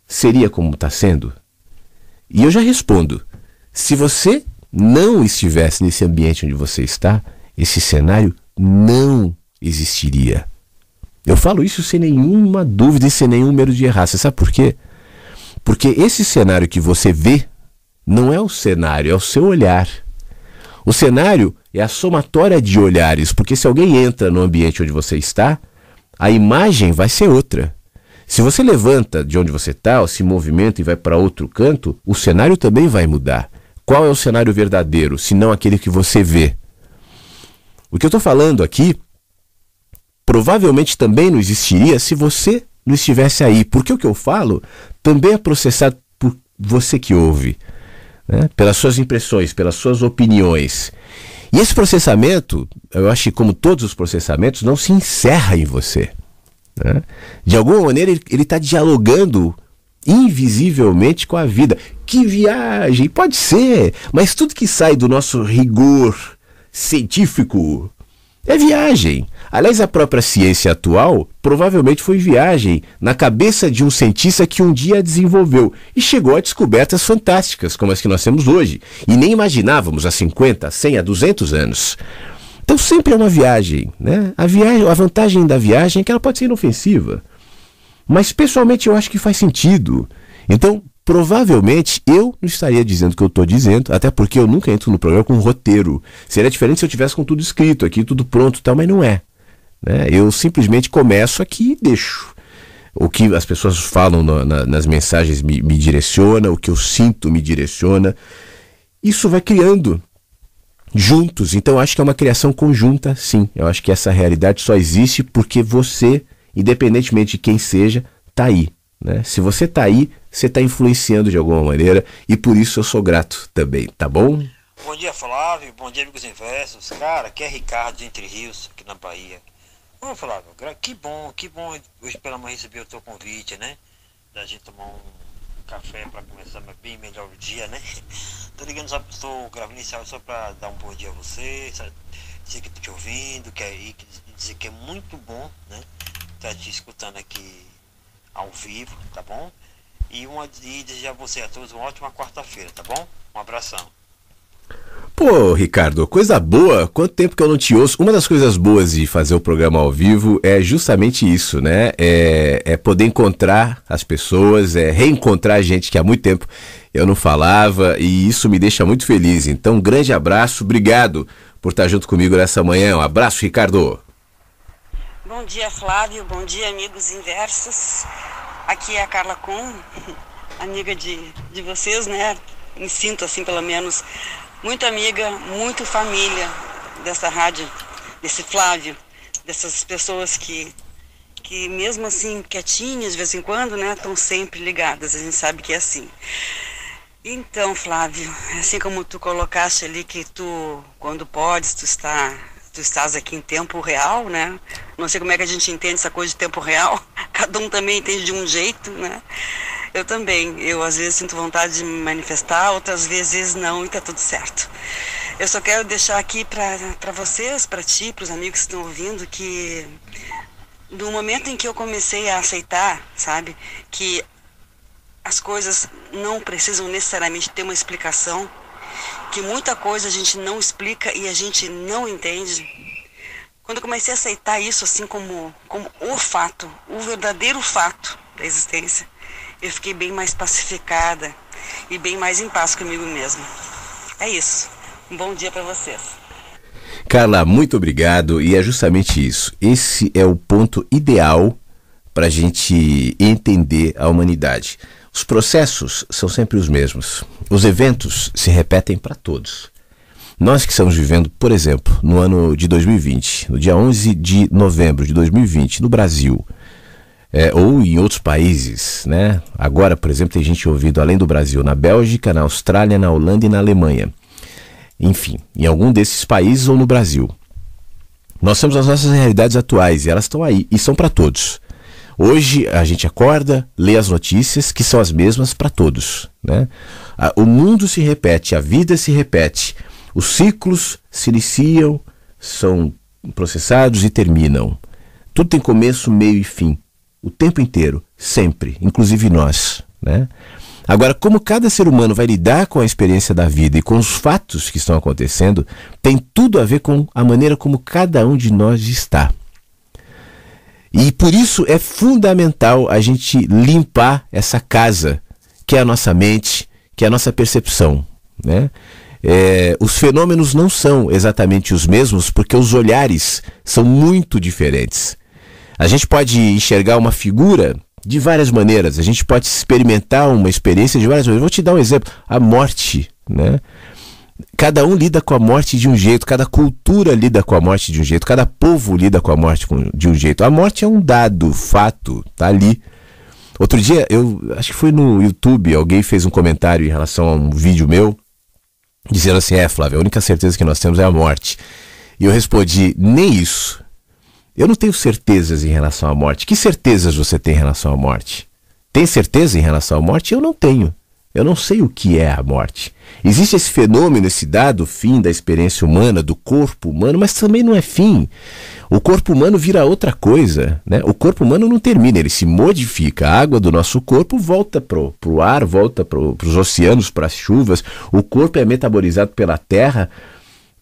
seria como está sendo? E eu já respondo, se você não estivesse nesse ambiente onde você está, esse cenário não existiria. Eu falo isso sem nenhuma dúvida e sem nenhum medo de errar. Você sabe por quê? Porque esse cenário que você vê não é o cenário, é o seu olhar. O cenário é a somatória de olhares, porque se alguém entra no ambiente onde você está, a imagem vai ser outra. Se você levanta de onde você está, ou se movimenta e vai para outro canto, o cenário também vai mudar. Qual é o cenário verdadeiro, se não aquele que você vê? O que eu estou falando aqui, provavelmente também não existiria se você não estivesse aí, porque o que eu falo também é processado por você que ouve, né? Pelas suas impressões, pelas suas opiniões. E esse processamento, eu acho que como todos os processamentos, não se encerra em você, né? De alguma maneira ele está dialogando invisivelmente com a vida. Que viagem! Pode ser, mas tudo que sai do nosso rigor científico é viagem. Aliás, a própria ciência atual provavelmente foi viagem na cabeça de um cientista que um dia desenvolveu e chegou a descobertas fantásticas como as que nós temos hoje e nem imaginávamos há 50, 100, há 200 anos. Então sempre é uma viagem, né? A vantagem da viagem é que ela pode ser inofensiva, mas pessoalmente eu acho que faz sentido. Então provavelmente eu não estaria dizendo o que eu estou dizendo, até porque eu nunca entro no programa com um roteiro. Seria diferente se eu tivesse com tudo escrito aqui, tudo pronto e tal, mas não é, né? Eu simplesmente começo aqui e deixo. O que as pessoas falam nas mensagens me direciona, o que eu sinto me direciona. Isso vai criando juntos. Então eu acho que é uma criação conjunta, sim. Eu acho que essa realidade só existe porque você, independentemente de quem seja, está aí, né? Se você está aí, você está influenciando de alguma maneira e por isso eu sou grato também, tá bom? Bom dia, Flávio, bom dia, amigos inversos. Cara, aqui é Ricardo de Entre Rios, aqui na Bahia. Ô, Flávio, que bom hoje pela manhã receber o teu convite, né? Da gente tomar um café para começar bem melhor o dia, né? Tô ligando só, tô gravando inicial só para dar um bom dia a você, dizer que tô te ouvindo, dizer que é muito bom, né? Tá te escutando aqui ao vivo, tá bom? E desejar a você a todos uma ótima quarta-feira, tá bom? Um abração. Pô, Ricardo, coisa boa, quanto tempo que eu não te ouço. Uma das coisas boas de fazer o programa ao vivo é justamente isso, né? É poder encontrar as pessoas, reencontrar gente que há muito tempo eu não falava, e isso me deixa muito feliz. Então, um grande abraço, obrigado por estar junto comigo nessa manhã. Um abraço, Ricardo. Bom dia, Flávio, bom dia, amigos inversos. Aqui é a Carla Kuhn, amiga de vocês, né? Me sinto assim, pelo menos, muito amiga, muito família dessa rádio, desse Flávio, dessas pessoas que mesmo assim, quietinhas de vez em quando, né, estão sempre ligadas, a gente sabe que é assim. Então, Flávio, assim como tu colocaste ali que tu, quando podes, tu estás aqui em tempo real, né? Não sei como é que a gente entende essa coisa de tempo real, cada um também entende de um jeito, né? Eu também, eu às vezes sinto vontade de me manifestar, outras vezes não, e tá tudo certo. Eu só quero deixar aqui para vocês, para ti, para os amigos que estão ouvindo, que do momento em que eu comecei a aceitar, sabe, que as coisas não precisam necessariamente ter uma explicação, que muita coisa a gente não explica e a gente não entende. Quando eu comecei a aceitar isso assim como o fato, o verdadeiro fato da existência, eu fiquei bem mais pacificada e bem mais em paz comigo mesma. É isso. Um bom dia para vocês. Carla, muito obrigado, e é justamente isso. Esse é o ponto ideal para a gente entender a humanidade. Os processos são sempre os mesmos. Os eventos se repetem para todos. Nós que estamos vivendo, por exemplo, no ano de 2020, no dia 11 de novembro de 2020, no Brasil, ou em outros países, né? Agora, por exemplo, tem gente ouvindo além do Brasil, na Bélgica, na Austrália, na Holanda e na Alemanha. Enfim, em algum desses países ou no Brasil. Nós temos as nossas realidades atuais e elas estão aí e são para todos. Hoje a gente acorda, lê as notícias que são as mesmas para todos, né? O mundo se repete, a vida se repete, os ciclos se iniciam, são processados e terminam. Tudo tem começo, meio e fim, o tempo inteiro, sempre, inclusive nós, né? Agora, como cada ser humano vai lidar com a experiência da vida e com os fatos que estão acontecendo, tem tudo a ver com a maneira como cada um de nós está. E por isso é fundamental a gente limpar essa casa, que é a nossa mente, que é a nossa percepção, né? Os fenômenos não são exatamente os mesmos, porque os olhares são muito diferentes. A gente pode enxergar uma figura de várias maneiras, a gente pode experimentar uma experiência de várias maneiras. Vou te dar um exemplo, a morte, né? Cada um lida com a morte de um jeito, cada cultura lida com a morte de um jeito, cada povo lida com a morte de um jeito. A morte é um dado, fato, tá ali. Outro dia, eu acho que foi no YouTube, alguém fez um comentário em relação a um vídeo meu, dizendo assim, Flávio, a única certeza que nós temos é a morte. E eu respondi, nem isso. Eu não tenho certezas em relação à morte. Que certezas você tem em relação à morte? Tem certeza em relação à morte? Eu não tenho. Eu não sei o que é a morte. Existe esse fenômeno, esse dado fim da experiência humana, do corpo humano, mas também não é fim. O corpo humano vira outra coisa, né? O corpo humano não termina, ele se modifica. A água do nosso corpo volta pro ar, volta pros oceanos, para as chuvas. O corpo é metabolizado pela terra.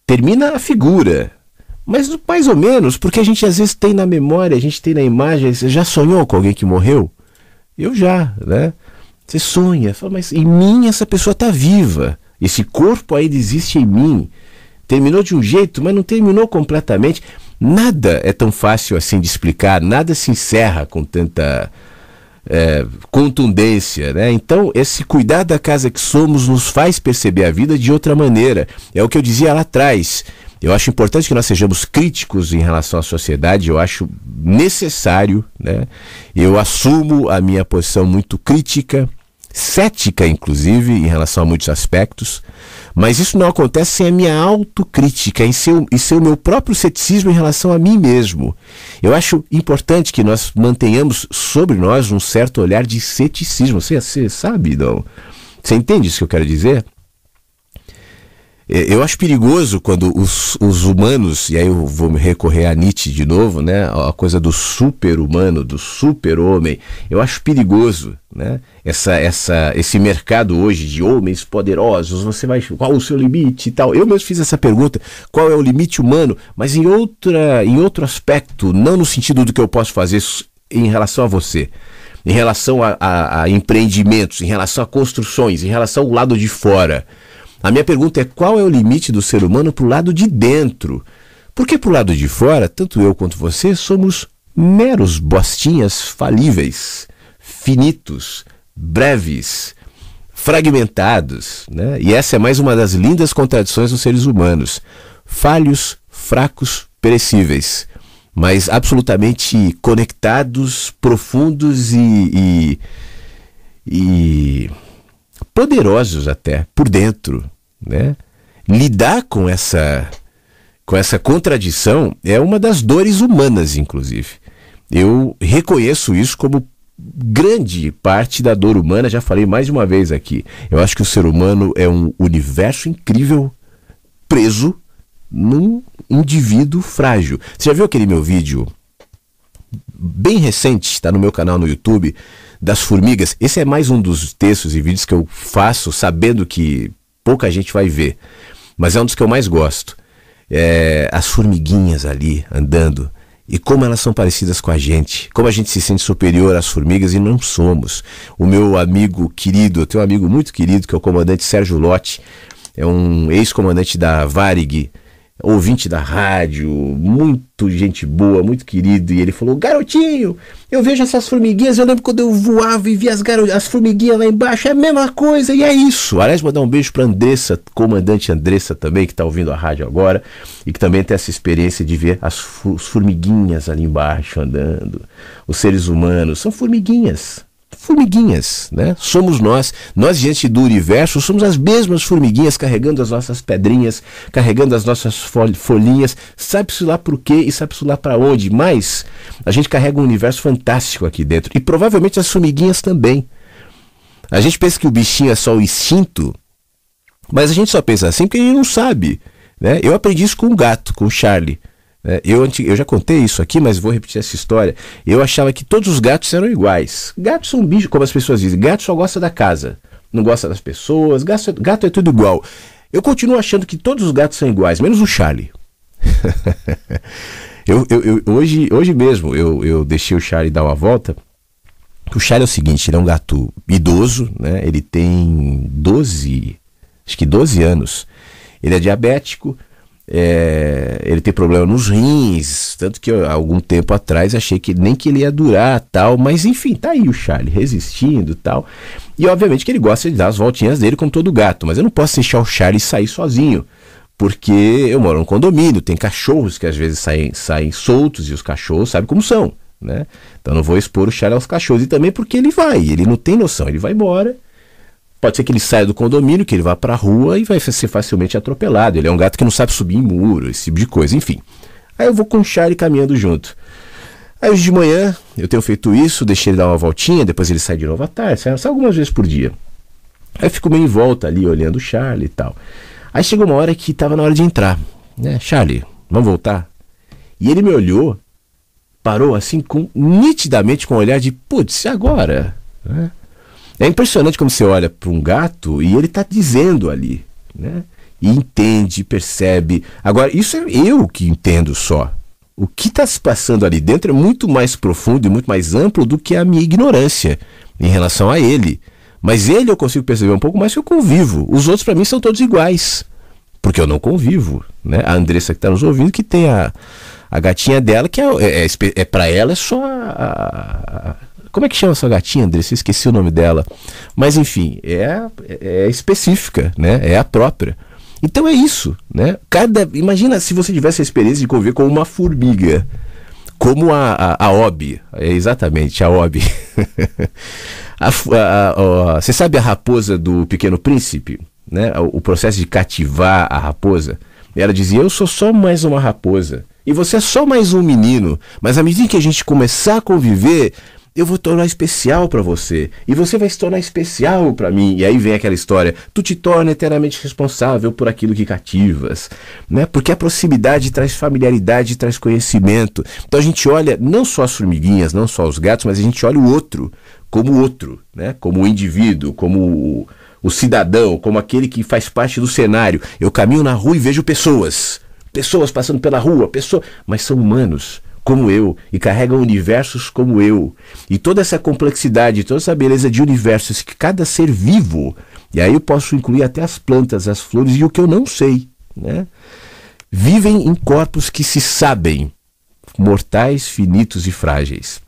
Termina a figura. Mas mais ou menos, porque a gente às vezes tem na memória, a gente tem na imagem. Você já sonhou com alguém que morreu? Eu já, né? Você sonha, fala, mas em mim essa pessoa está viva. Esse corpo ainda existe em mim. Terminou de um jeito, mas não terminou completamente. Nada é tão fácil assim de explicar, nada se encerra com tanta contundência, né? Então, esse cuidar da casa que somos nos faz perceber a vida de outra maneira. É o que eu dizia lá atrás. Eu acho importante que nós sejamos críticos em relação à sociedade, eu acho necessário, né? Eu assumo a minha posição muito crítica, cética inclusive, em relação a muitos aspectos, mas isso não acontece sem a minha autocrítica e sem o meu próprio ceticismo em relação a mim mesmo. Eu acho importante que nós mantenhamos sobre nós um certo olhar de ceticismo. Você sabe, não? Você entende isso que eu quero dizer? Eu acho perigoso quando os humanos, e aí eu vou me recorrer a Nietzsche de novo, né? A coisa do super-humano, do super-homem. Eu acho perigoso, né? Esse mercado hoje de homens poderosos, qual o seu limite e tal. Eu mesmo fiz essa pergunta, qual é o limite humano? Mas em outro aspecto, não no sentido do que eu posso fazer em relação a você. Em relação a empreendimentos, em relação a construções, em relação ao lado de fora. A minha pergunta é qual é o limite do ser humano para o lado de dentro? Porque para o lado de fora, tanto eu quanto você, somos meros bostinhas falíveis, finitos, breves, fragmentados, né? E essa é mais uma das lindas contradições dos seres humanos. Falhos, fracos, perecíveis, mas absolutamente conectados, profundos e poderosos até, por dentro, né? Lidar com essa contradição é uma das dores humanas, inclusive. Eu reconheço isso como grande parte da dor humana, já falei mais de uma vez aqui. Eu acho que o ser humano é um universo incrível, preso num indivíduo frágil. Você já viu aquele meu vídeo bem recente, está no meu canal no YouTube, das formigas? Esse é mais um dos textos e vídeos que eu faço sabendo que pouca gente vai ver, mas é um dos que eu mais gosto. As formiguinhas ali andando, e como elas são parecidas com a gente, como a gente se sente superior às formigas e não somos. O meu amigo querido, eu tenho um amigo muito querido que é o comandante Sérgio Lotti, é um ex-comandante da Varig, ouvinte da rádio, muito gente boa, muito querido, e ele falou: garotinho, eu vejo essas formiguinhas, eu lembro quando eu voava e via as formiguinhas lá embaixo, é a mesma coisa, e é isso. Aliás, mandar um beijo para Andressa, comandante Andressa também, que está ouvindo a rádio agora, e que também tem essa experiência de ver as formiguinhas ali embaixo andando. Os seres humanos são formiguinhas, né? Somos nós diante do universo, somos as mesmas formiguinhas carregando as nossas pedrinhas, carregando as nossas folhinhas, sabe-se lá por quê e sabe-se lá para onde, mas a gente carrega um universo fantástico aqui dentro, e provavelmente as formiguinhas também. A gente pensa que o bichinho é só o instinto, mas a gente só pensa assim porque a gente não sabe, né? Eu aprendi isso com um gato, com o Charlie. Eu já contei isso aqui, mas vou repetir essa história. Eu achava que todos os gatos eram iguais. Gatos são bichos, como as pessoas dizem. Gato só gosta da casa, não gosta das pessoas. Gato é tudo igual. Eu continuo achando que todos os gatos são iguais, menos o Charlie. Hoje mesmo eu deixei o Charlie dar uma volta. O Charlie é o seguinte, ele é um gato idoso, né? Ele tem 12 anos. Ele é diabético. Ele tem problema nos rins, tanto que há algum tempo atrás achei que nem que ele ia durar tal, mas enfim, tá aí o Charlie resistindo tal, e obviamente que ele gosta de dar as voltinhas dele como todo gato, mas eu não posso deixar o Charlie sair sozinho, porque eu moro num condomínio, tem cachorros que às vezes saem soltos, e os cachorros sabem como são, né? Então eu não vou expor o Charlie aos cachorros, e também porque ele não tem noção, ele vai embora. Pode ser que ele saia do condomínio, que ele vá para a rua e vai ser facilmente atropelado. Ele é um gato que não sabe subir em muro, esse tipo de coisa, enfim. Aí eu vou com o Charlie caminhando junto. Aí hoje de manhã eu tenho feito isso, deixei ele dar uma voltinha, depois ele sai de novo à tarde, sai algumas vezes por dia. Aí eu fico meio em volta ali, olhando o Charlie e tal. Aí chegou uma hora que estava na hora de entrar, né? Charlie, vamos voltar? E ele me olhou, parou assim, nitidamente com um olhar de, putz, agora? Né? É impressionante como você olha para um gato e ele está dizendo ali, né? E entende, percebe. Agora, isso é eu que entendo só. O que está se passando ali dentro é muito mais profundo e muito mais amplo do que a minha ignorância em relação a ele. Mas ele eu consigo perceber um pouco mais que eu convivo. Os outros para mim são todos iguais, porque eu não convivo, né? A Andressa que está nos ouvindo, que tem a gatinha dela, que para ela é só como é que chama essa gatinha, Andressa? Eu esqueci o nome dela. Mas enfim, é específica, né? É a própria. Então é isso, né? Imagina se você tivesse a experiência de conviver com uma formiga, como a Obi, exatamente, a Obi. Você sabe a raposa do Pequeno Príncipe, né? O processo de cativar a raposa. Ela dizia: eu sou só mais uma raposa e você é só mais um menino, mas à medida que a gente começar a conviver, eu vou tornar especial para você, e você vai se tornar especial para mim. E aí vem aquela história, tu te torna eternamente responsável por aquilo que cativas, né? Porque a proximidade traz familiaridade, traz conhecimento. Então a gente olha não só as formiguinhas, não só os gatos, mas a gente olha o outro, né? Como o indivíduo, como o cidadão, como aquele que faz parte do cenário. Eu caminho na rua e vejo pessoas passando pela rua, mas são humanos como eu, e carregam universos como eu, e toda essa complexidade, toda essa beleza de universos que cada ser vivo, e aí eu posso incluir até as plantas, as flores e o que eu não sei, né? Vivem em corpos que se sabem mortais, finitos e frágeis.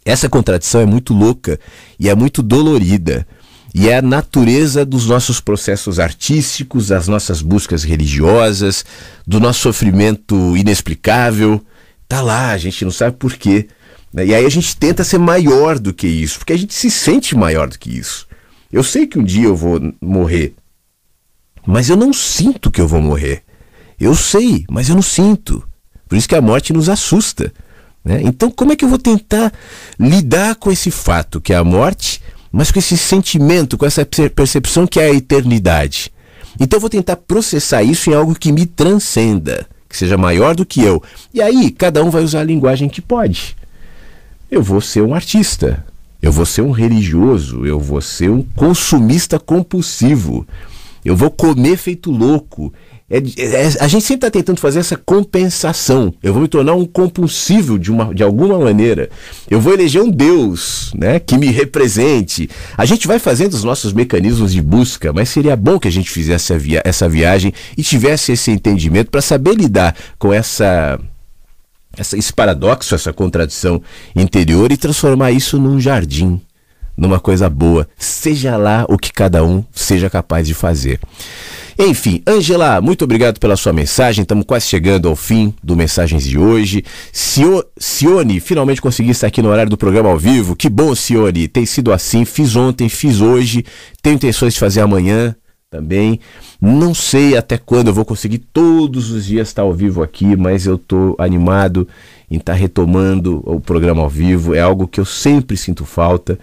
Essa contradição é muito louca e é muito dolorida, e é a natureza dos nossos processos artísticos, das nossas buscas religiosas, do nosso sofrimento inexplicável. Tá lá, a gente não sabe por quê, né? E aí a gente tenta ser maior do que isso, porque a gente se sente maior do que isso. Eu sei que um dia eu vou morrer, mas eu não sinto que eu vou morrer. Eu sei, mas eu não sinto. Por isso que a morte nos assusta, né? Então como é que eu vou tentar lidar com esse fato que é a morte, mas com esse sentimento, com essa percepção que é a eternidade? Então eu vou tentar processar isso em algo que me transcenda, que seja maior do que eu. E aí, cada um vai usar a linguagem que pode. Eu vou ser um artista, eu vou ser um religioso, eu vou ser um consumista compulsivo, eu vou comer feito louco. A gente sempre está tentando fazer essa compensação. Eu vou me tornar um compulsivo de alguma maneira. Eu vou eleger um Deus, né, que me represente. A gente vai fazendo os nossos mecanismos de busca, mas seria bom que a gente fizesse essa viagem e tivesse esse entendimento para saber lidar com esse paradoxo, essa contradição interior e transformar isso num jardim, numa coisa boa. Seja lá o que cada um seja capaz de fazer. Enfim, Ângela, muito obrigado pela sua mensagem. Estamos quase chegando ao fim do Mensagens de hoje. Cione, finalmente consegui estar aqui no horário do programa ao vivo. Que bom, Cione. Tem sido assim. Fiz ontem, fiz hoje. Tenho intenções de fazer amanhã também. Não sei até quando eu vou conseguir todos os dias estar ao vivo aqui, mas eu estou animado em estar retomando o programa ao vivo. É algo que eu sempre sinto falta.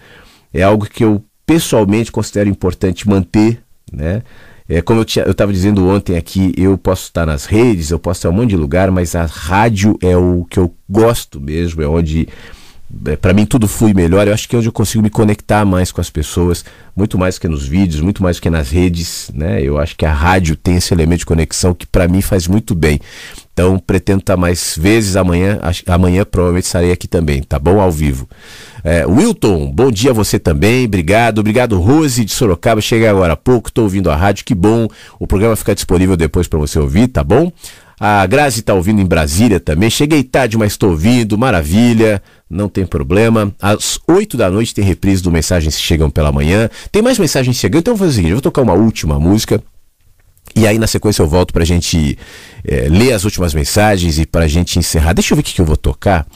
É algo que eu pessoalmente considero importante manter, né? Como eu estava dizendo ontem aqui, eu posso estar nas redes, eu posso estar em um monte de lugar, mas a rádio é o que eu gosto mesmo, é onde, para mim, tudo flui melhor. Eu acho que é onde eu consigo me conectar mais com as pessoas, muito mais do que nos vídeos, muito mais do que nas redes, né? Eu acho que a rádio tem esse elemento de conexão que para mim faz muito bem. Então pretendo estar mais vezes amanhã provavelmente estarei aqui também, tá bom? Ao vivo. Wilton, bom dia a você também, obrigado, Rose de Sorocaba, cheguei agora há pouco, estou ouvindo a rádio, que bom, o programa fica disponível depois para você ouvir, tá bom? A Grazi está ouvindo em Brasília também, cheguei tarde, mas estou ouvindo, maravilha, não tem problema. Às 8 da noite tem reprise do Mensagens que Chegam pela Manhã, tem mais mensagens chegando, então eu vou fazer o seguinte, eu vou tocar uma última música, e aí na sequência eu volto pra gente ler as últimas mensagens e pra gente encerrar. Deixa eu ver o que eu vou tocar.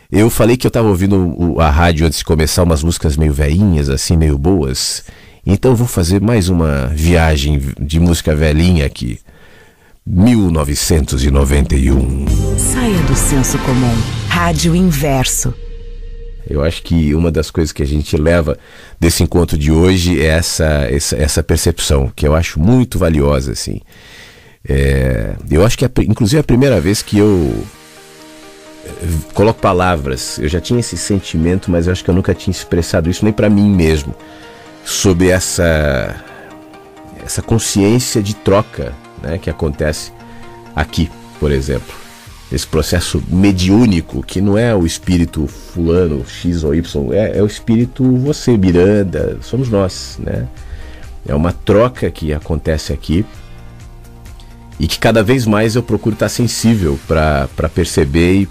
Eu falei que eu tava ouvindo a rádio antes de começar, umas músicas meio velhinhas, assim, meio boas. Então eu vou fazer mais uma viagem de música velhinha aqui. 1991. Saia do senso comum. Rádio Inverso. Eu acho que uma das coisas que a gente leva desse encontro de hoje é essa percepção, que eu acho muito valiosa, assim. Eu acho que inclusive é a primeira vez que eu coloco palavras. Eu já tinha esse sentimento, mas eu acho que eu nunca tinha expressado isso nem para mim mesmo, sobre essa consciência de troca, né, que acontece aqui, por exemplo. Esse processo mediúnico, que não é o espírito fulano, X ou Y, é o espírito você, Miranda, somos nós, né? É uma troca que acontece aqui e que cada vez mais eu procuro estar sensível para perceber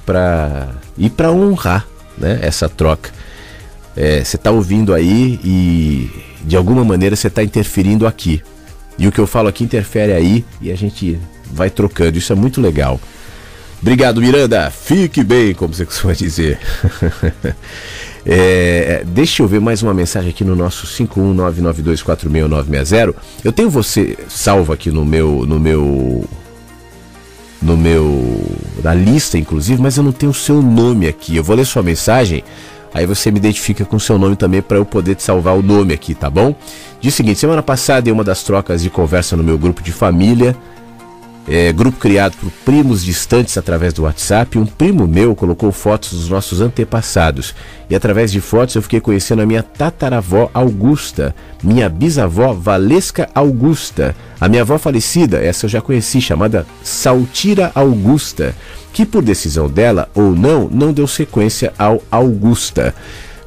e para honrar, né, essa troca. Você está ouvindo aí e de alguma maneira você está interferindo aqui. E o que eu falo aqui interfere aí e a gente vai trocando. Isso é muito legal. Obrigado, Miranda. Fique bem, como você costuma dizer. Deixa eu ver mais uma mensagem aqui no nosso 51992469960. Eu tenho você salvo aqui na lista, inclusive, mas eu não tenho o seu nome aqui. Eu vou ler sua mensagem, aí você me identifica com o seu nome também para eu poder te salvar o nome aqui, tá bom? Diz o seguinte: semana passada, em uma das trocas de conversa no meu grupo de família, grupo criado por primos distantes através do WhatsApp, um primo meu colocou fotos dos nossos antepassados. E através de fotos eu fiquei conhecendo a minha tataravó Augusta, minha bisavó Valesca Augusta, a minha avó falecida, essa eu já conheci, chamada Saltira Augusta, que por decisão dela ou não deu sequência ao Augusta.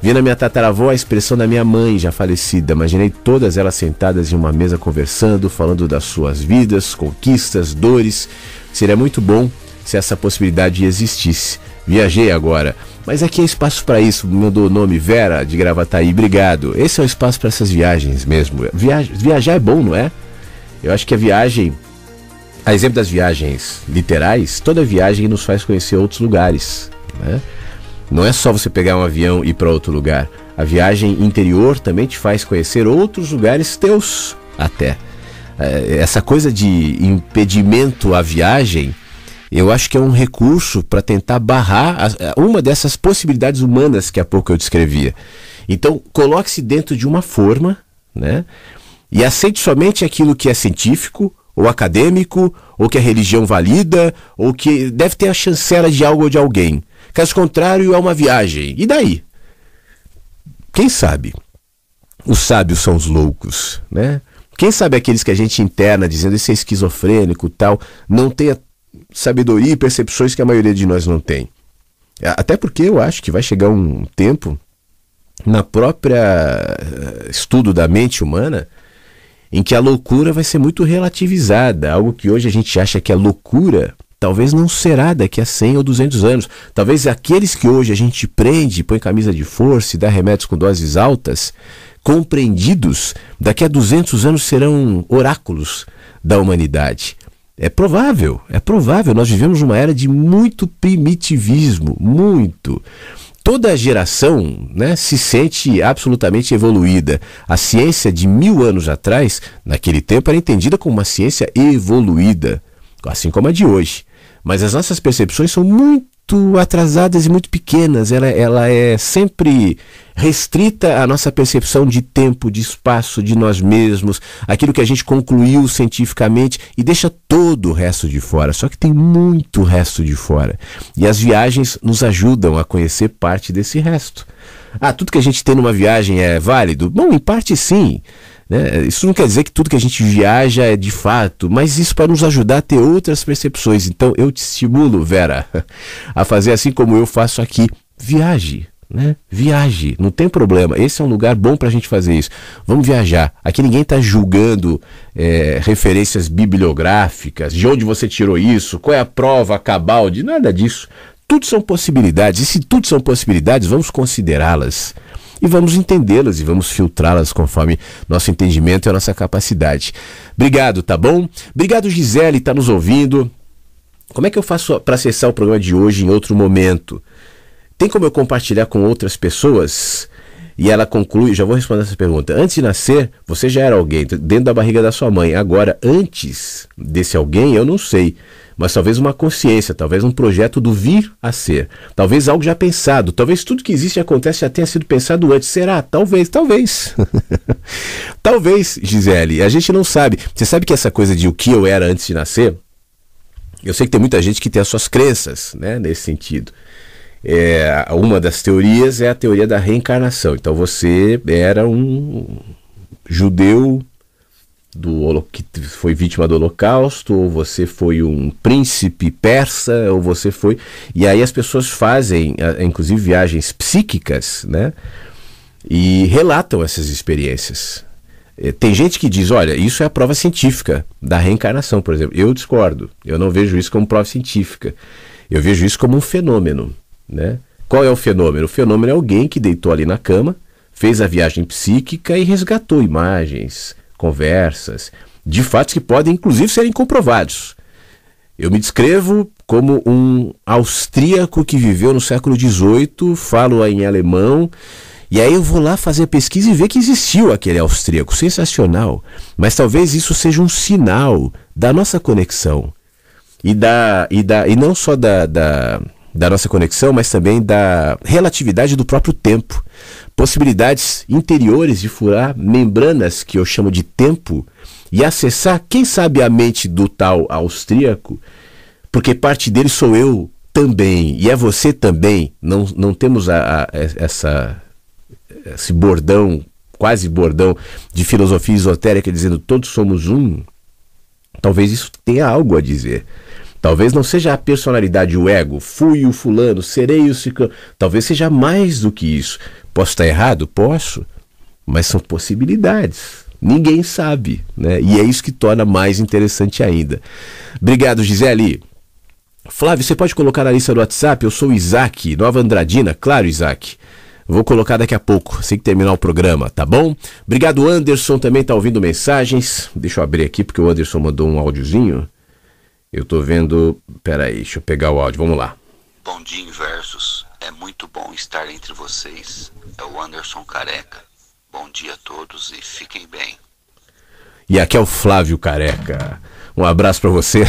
Vi na minha tataravó a expressão da minha mãe, já falecida. Imaginei todas elas sentadas em uma mesa conversando, falando das suas vidas, conquistas, dores. Seria muito bom se essa possibilidade existisse. Viajei agora, mas aqui é espaço para isso. Mandou o nome Vera, de Gravataí. Obrigado. Esse é o espaço para essas viagens mesmo. Viajar é bom, não é? Eu acho que a viagem, a exemplo das viagens literais, toda viagem nos faz conhecer outros lugares, né? Não é só você pegar um avião e ir para outro lugar. A viagem interior também te faz conhecer outros lugares teus até. Essa coisa de impedimento à viagem, eu acho que é um recurso para tentar barrar uma dessas possibilidades humanas que há pouco eu descrevia. Então, coloque-se dentro de uma forma, né? E aceite somente aquilo que é científico, ou acadêmico, ou que a religião valida, ou que deve ter a chancela de algo ou de alguém. Caso contrário, é uma viagem. E daí? Quem sabe? Os sábios são os loucos, né? Quem sabe aqueles que a gente interna dizendo esse é esquizofrênico e tal, não tem a sabedoria e percepções que a maioria de nós não tem. Até porque eu acho que vai chegar um tempo, na própria estudo da mente humana, em que a loucura vai ser muito relativizada. Algo que hoje a gente acha que é loucura, talvez não será daqui a 100 ou 200 anos. Talvez aqueles que hoje a gente prende, põe camisa de força e dá remédios com doses altas, compreendidos, daqui a 200 anos serão oráculos da humanidade. É provável. Nós vivemos uma era de muito primitivismo, muito. Toda geração, né, se sente absolutamente evoluída. A ciência de 1000 anos atrás, naquele tempo, era entendida como uma ciência evoluída, assim como a de hoje. Mas as nossas percepções são muito atrasadas e muito pequenas. Ela é sempre restrita à nossa percepção de tempo, de espaço, de nós mesmos, aquilo que a gente concluiu cientificamente, e deixa todo o resto de fora. Só que tem muito resto de fora. E as viagens nos ajudam a conhecer parte desse resto. Tudo que a gente tem numa viagem é válido? Bom, em parte sim. Isso não quer dizer que tudo que a gente viaja é de fato, mas isso para nos ajudar a ter outras percepções. Então eu te estimulo, Vera, a fazer assim como eu faço aqui. Viaje, né? Viaje, não tem problema. Esse é um lugar bom para a gente fazer isso. Vamos viajar. Aqui ninguém está julgando referências bibliográficas, de onde você tirou isso, qual é a prova cabal, de nada disso. Tudo são possibilidades, e se tudo são possibilidades, vamos considerá-las. E vamos entendê-las e vamos filtrá-las conforme nosso entendimento e a nossa capacidade. Obrigado, tá bom? Obrigado, Gisele, tá nos ouvindo. Como é que eu faço para acessar o programa de hoje em outro momento? Tem como eu compartilhar com outras pessoas? E ela conclui, já vou responder essa pergunta. Antes de nascer, você já era alguém dentro da barriga da sua mãe. Agora, antes desse alguém, eu não sei. Mas talvez uma consciência, talvez um projeto do vir a ser. Talvez algo já pensado. Talvez tudo que existe e acontece já tenha sido pensado antes. Será? Talvez. Talvez, Gisele. A gente não sabe. Você sabe que essa coisa de o que eu era antes de nascer, eu sei que tem muita gente que tem as suas crenças, né, nesse sentido. Uma das teorias é a teoria da reencarnação. Então você era um judeu que foi vítima do Holocausto, ou você foi um príncipe persa, ou você foi... E aí as pessoas fazem, inclusive, viagens psíquicas, né? E relatam essas experiências. Tem gente que diz, olha, isso é a prova científica da reencarnação, por exemplo. Eu discordo. Eu não vejo isso como prova científica. Eu vejo isso como um fenômeno, né? Qual é o fenômeno? O fenômeno é alguém que deitou ali na cama, fez a viagem psíquica e resgatou imagens, conversas, de fatos que podem inclusive serem comprovados. Eu me descrevo como um austríaco que viveu no século XVIII, falo em alemão, e aí eu vou lá fazer a pesquisa e ver que existiu aquele austríaco, sensacional. Mas talvez isso seja um sinal da nossa conexão, e não só da nossa conexão, mas também da relatividade do próprio tempo. Possibilidades interiores de furar membranas que eu chamo de tempo e acessar, quem sabe, a mente do tal austríaco, porque parte dele sou eu também, e é você também. Não temos esse bordão, quase bordão, de filosofia esotérica dizendo todos somos um. Talvez isso tenha algo a dizer. Talvez não seja a personalidade, o ego, fui o fulano, serei o ciclano. Talvez seja mais do que isso. Posso estar errado? Posso. Mas são possibilidades. Ninguém sabe, né? E é isso que torna mais interessante ainda. Obrigado, Gisele. Flávio, você pode colocar na lista do WhatsApp? Eu sou o Isaac, Nova Andradina. Claro, Isaac. Vou colocar daqui a pouco, assim que terminar o programa, tá bom? Obrigado, Anderson, também tá ouvindo mensagens. Deixa eu abrir aqui, porque o Anderson mandou um áudiozinho. Eu tô vendo... Peraí, deixa eu pegar o áudio, vamos lá. Bom dia, Inversos. É muito bom estar entre vocês. É o Anderson Careca. Bom dia a todos e fiquem bem. E aqui é o Flávio Careca. Um abraço para você.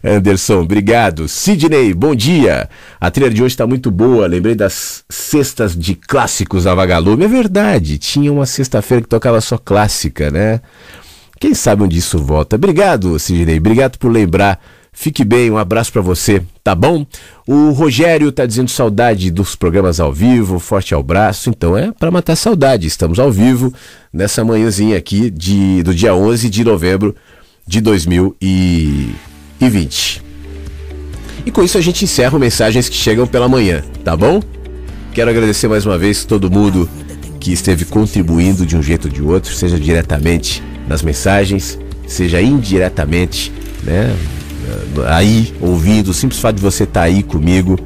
Anderson, obrigado. Sidney, bom dia. A trilha de hoje está muito boa. Lembrei das sextas de clássicos da Vagalume. É verdade, tinha uma sexta-feira que tocava só clássica, né? Quem sabe onde isso volta. Obrigado, Sidney. Obrigado por lembrar. Fique bem, um abraço para você, tá bom? O Rogério tá dizendo saudade dos programas ao vivo, forte abraço. Então é para matar saudade. Estamos ao vivo nessa manhãzinha aqui do dia 11 de novembro de 2020. E com isso a gente encerra mensagens que chegam pela manhã, tá bom? Quero agradecer mais uma vez todo mundo que esteve contribuindo de um jeito ou de outro, seja diretamente nas mensagens, seja indiretamente, né? Aí, ouvindo, o simples fato de você estar aí comigo,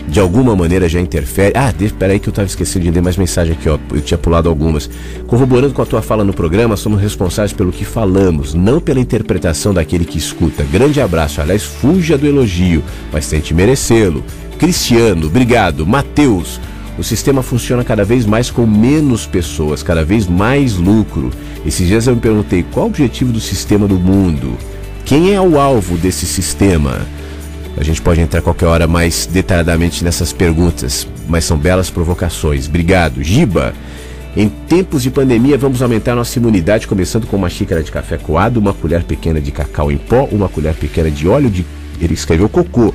de alguma maneira já interfere. Peraí que eu estava esquecendo de ler mais mensagem aqui, ó. Eu tinha pulado algumas. Corroborando com a tua fala no programa, somos responsáveis pelo que falamos, não pela interpretação daquele que escuta. Grande abraço. Aliás, fuja do elogio, mas tente merecê-lo. Cristiano, obrigado. Mateus, o sistema funciona cada vez mais com menos pessoas, cada vez mais lucro. Esses dias eu me perguntei qual o objetivo do sistema do mundo. Quem é o alvo desse sistema? A gente pode entrar qualquer hora mais detalhadamente nessas perguntas, mas são belas provocações. Obrigado. Giba, em tempos de pandemia vamos aumentar nossa imunidade, começando com uma xícara de café coado, uma colher pequena de cacau em pó, uma colher pequena de óleo de... Ele escreveu cocô.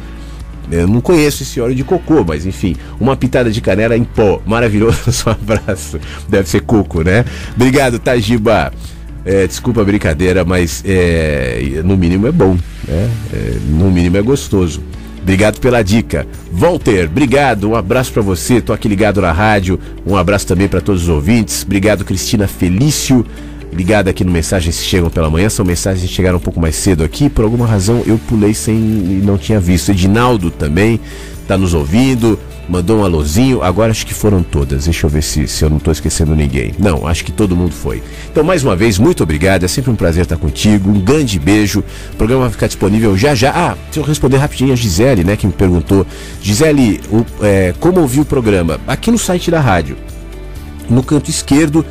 Eu não conheço esse óleo de cocô, mas enfim, uma pitada de canela em pó. Maravilhoso, um abraço. Deve ser coco, né? Obrigado, tá, Giba? Desculpa a brincadeira, mas no mínimo é bom, né? No mínimo é gostoso. Obrigado pela dica. Walter, obrigado, um abraço pra você. Tô aqui ligado na rádio. Um abraço também para todos os ouvintes. Obrigado, Cristina Felício, ligada aqui no Mensagens que Chegam pela Manhã. São mensagens que chegaram um pouco mais cedo aqui. Por alguma razão eu pulei e não tinha visto. Edinaldo também tá nos ouvindo, mandou um alôzinho. Agora acho que foram todas. Deixa eu ver se eu não tô esquecendo ninguém. Não, acho que todo mundo foi. Então, mais uma vez, muito obrigado. É sempre um prazer estar contigo. Um grande beijo. O programa vai ficar disponível já. Deixa eu responder rapidinho a Gisele, né, que me perguntou. Gisele, como ouvir o programa? Aqui no site da rádio, no canto esquerdo,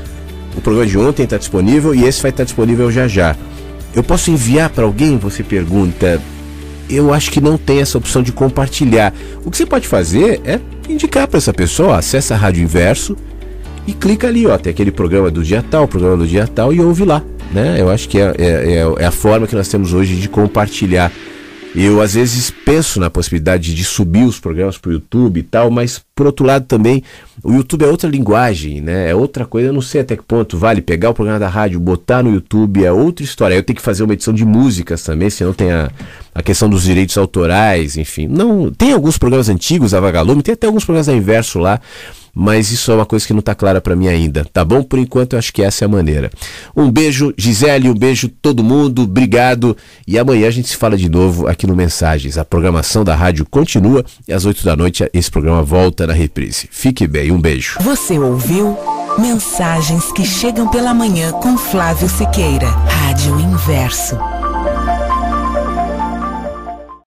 o programa de ontem está disponível e esse vai estar disponível já. Eu posso enviar para alguém? Você pergunta. Eu acho que não tem essa opção de compartilhar. O que você pode fazer é indicar para essa pessoa, acessa a Rádio Inverso e clica ali, ó, tem aquele programa do dia tal, programa do dia tal, e ouve lá, né? Eu acho que é a forma que nós temos hoje de compartilhar. Eu às vezes penso na possibilidade de subir os programas para o YouTube e tal, mas por outro lado também, o YouTube é outra linguagem, né? É outra coisa, eu não sei até que ponto vale pegar o programa da rádio, botar no YouTube, é outra história. Eu tenho que fazer uma edição de músicas também, senão tem a questão dos direitos autorais, enfim. Não, tem alguns programas antigos da Vagalume, tem até alguns programas da Inverso lá, mas isso é uma coisa que não está clara para mim ainda, tá bom? Por enquanto eu acho que essa é a maneira. Um beijo, Gisele, um beijo todo mundo, obrigado, e amanhã a gente se fala de novo aqui no Mensagens. A programação da rádio continua e às 8 da noite esse programa volta na reprise. Fique bem, um beijo. Você ouviu Mensagens que Chegam pela Manhã com Flávio Siqueira, Rádio Inverso.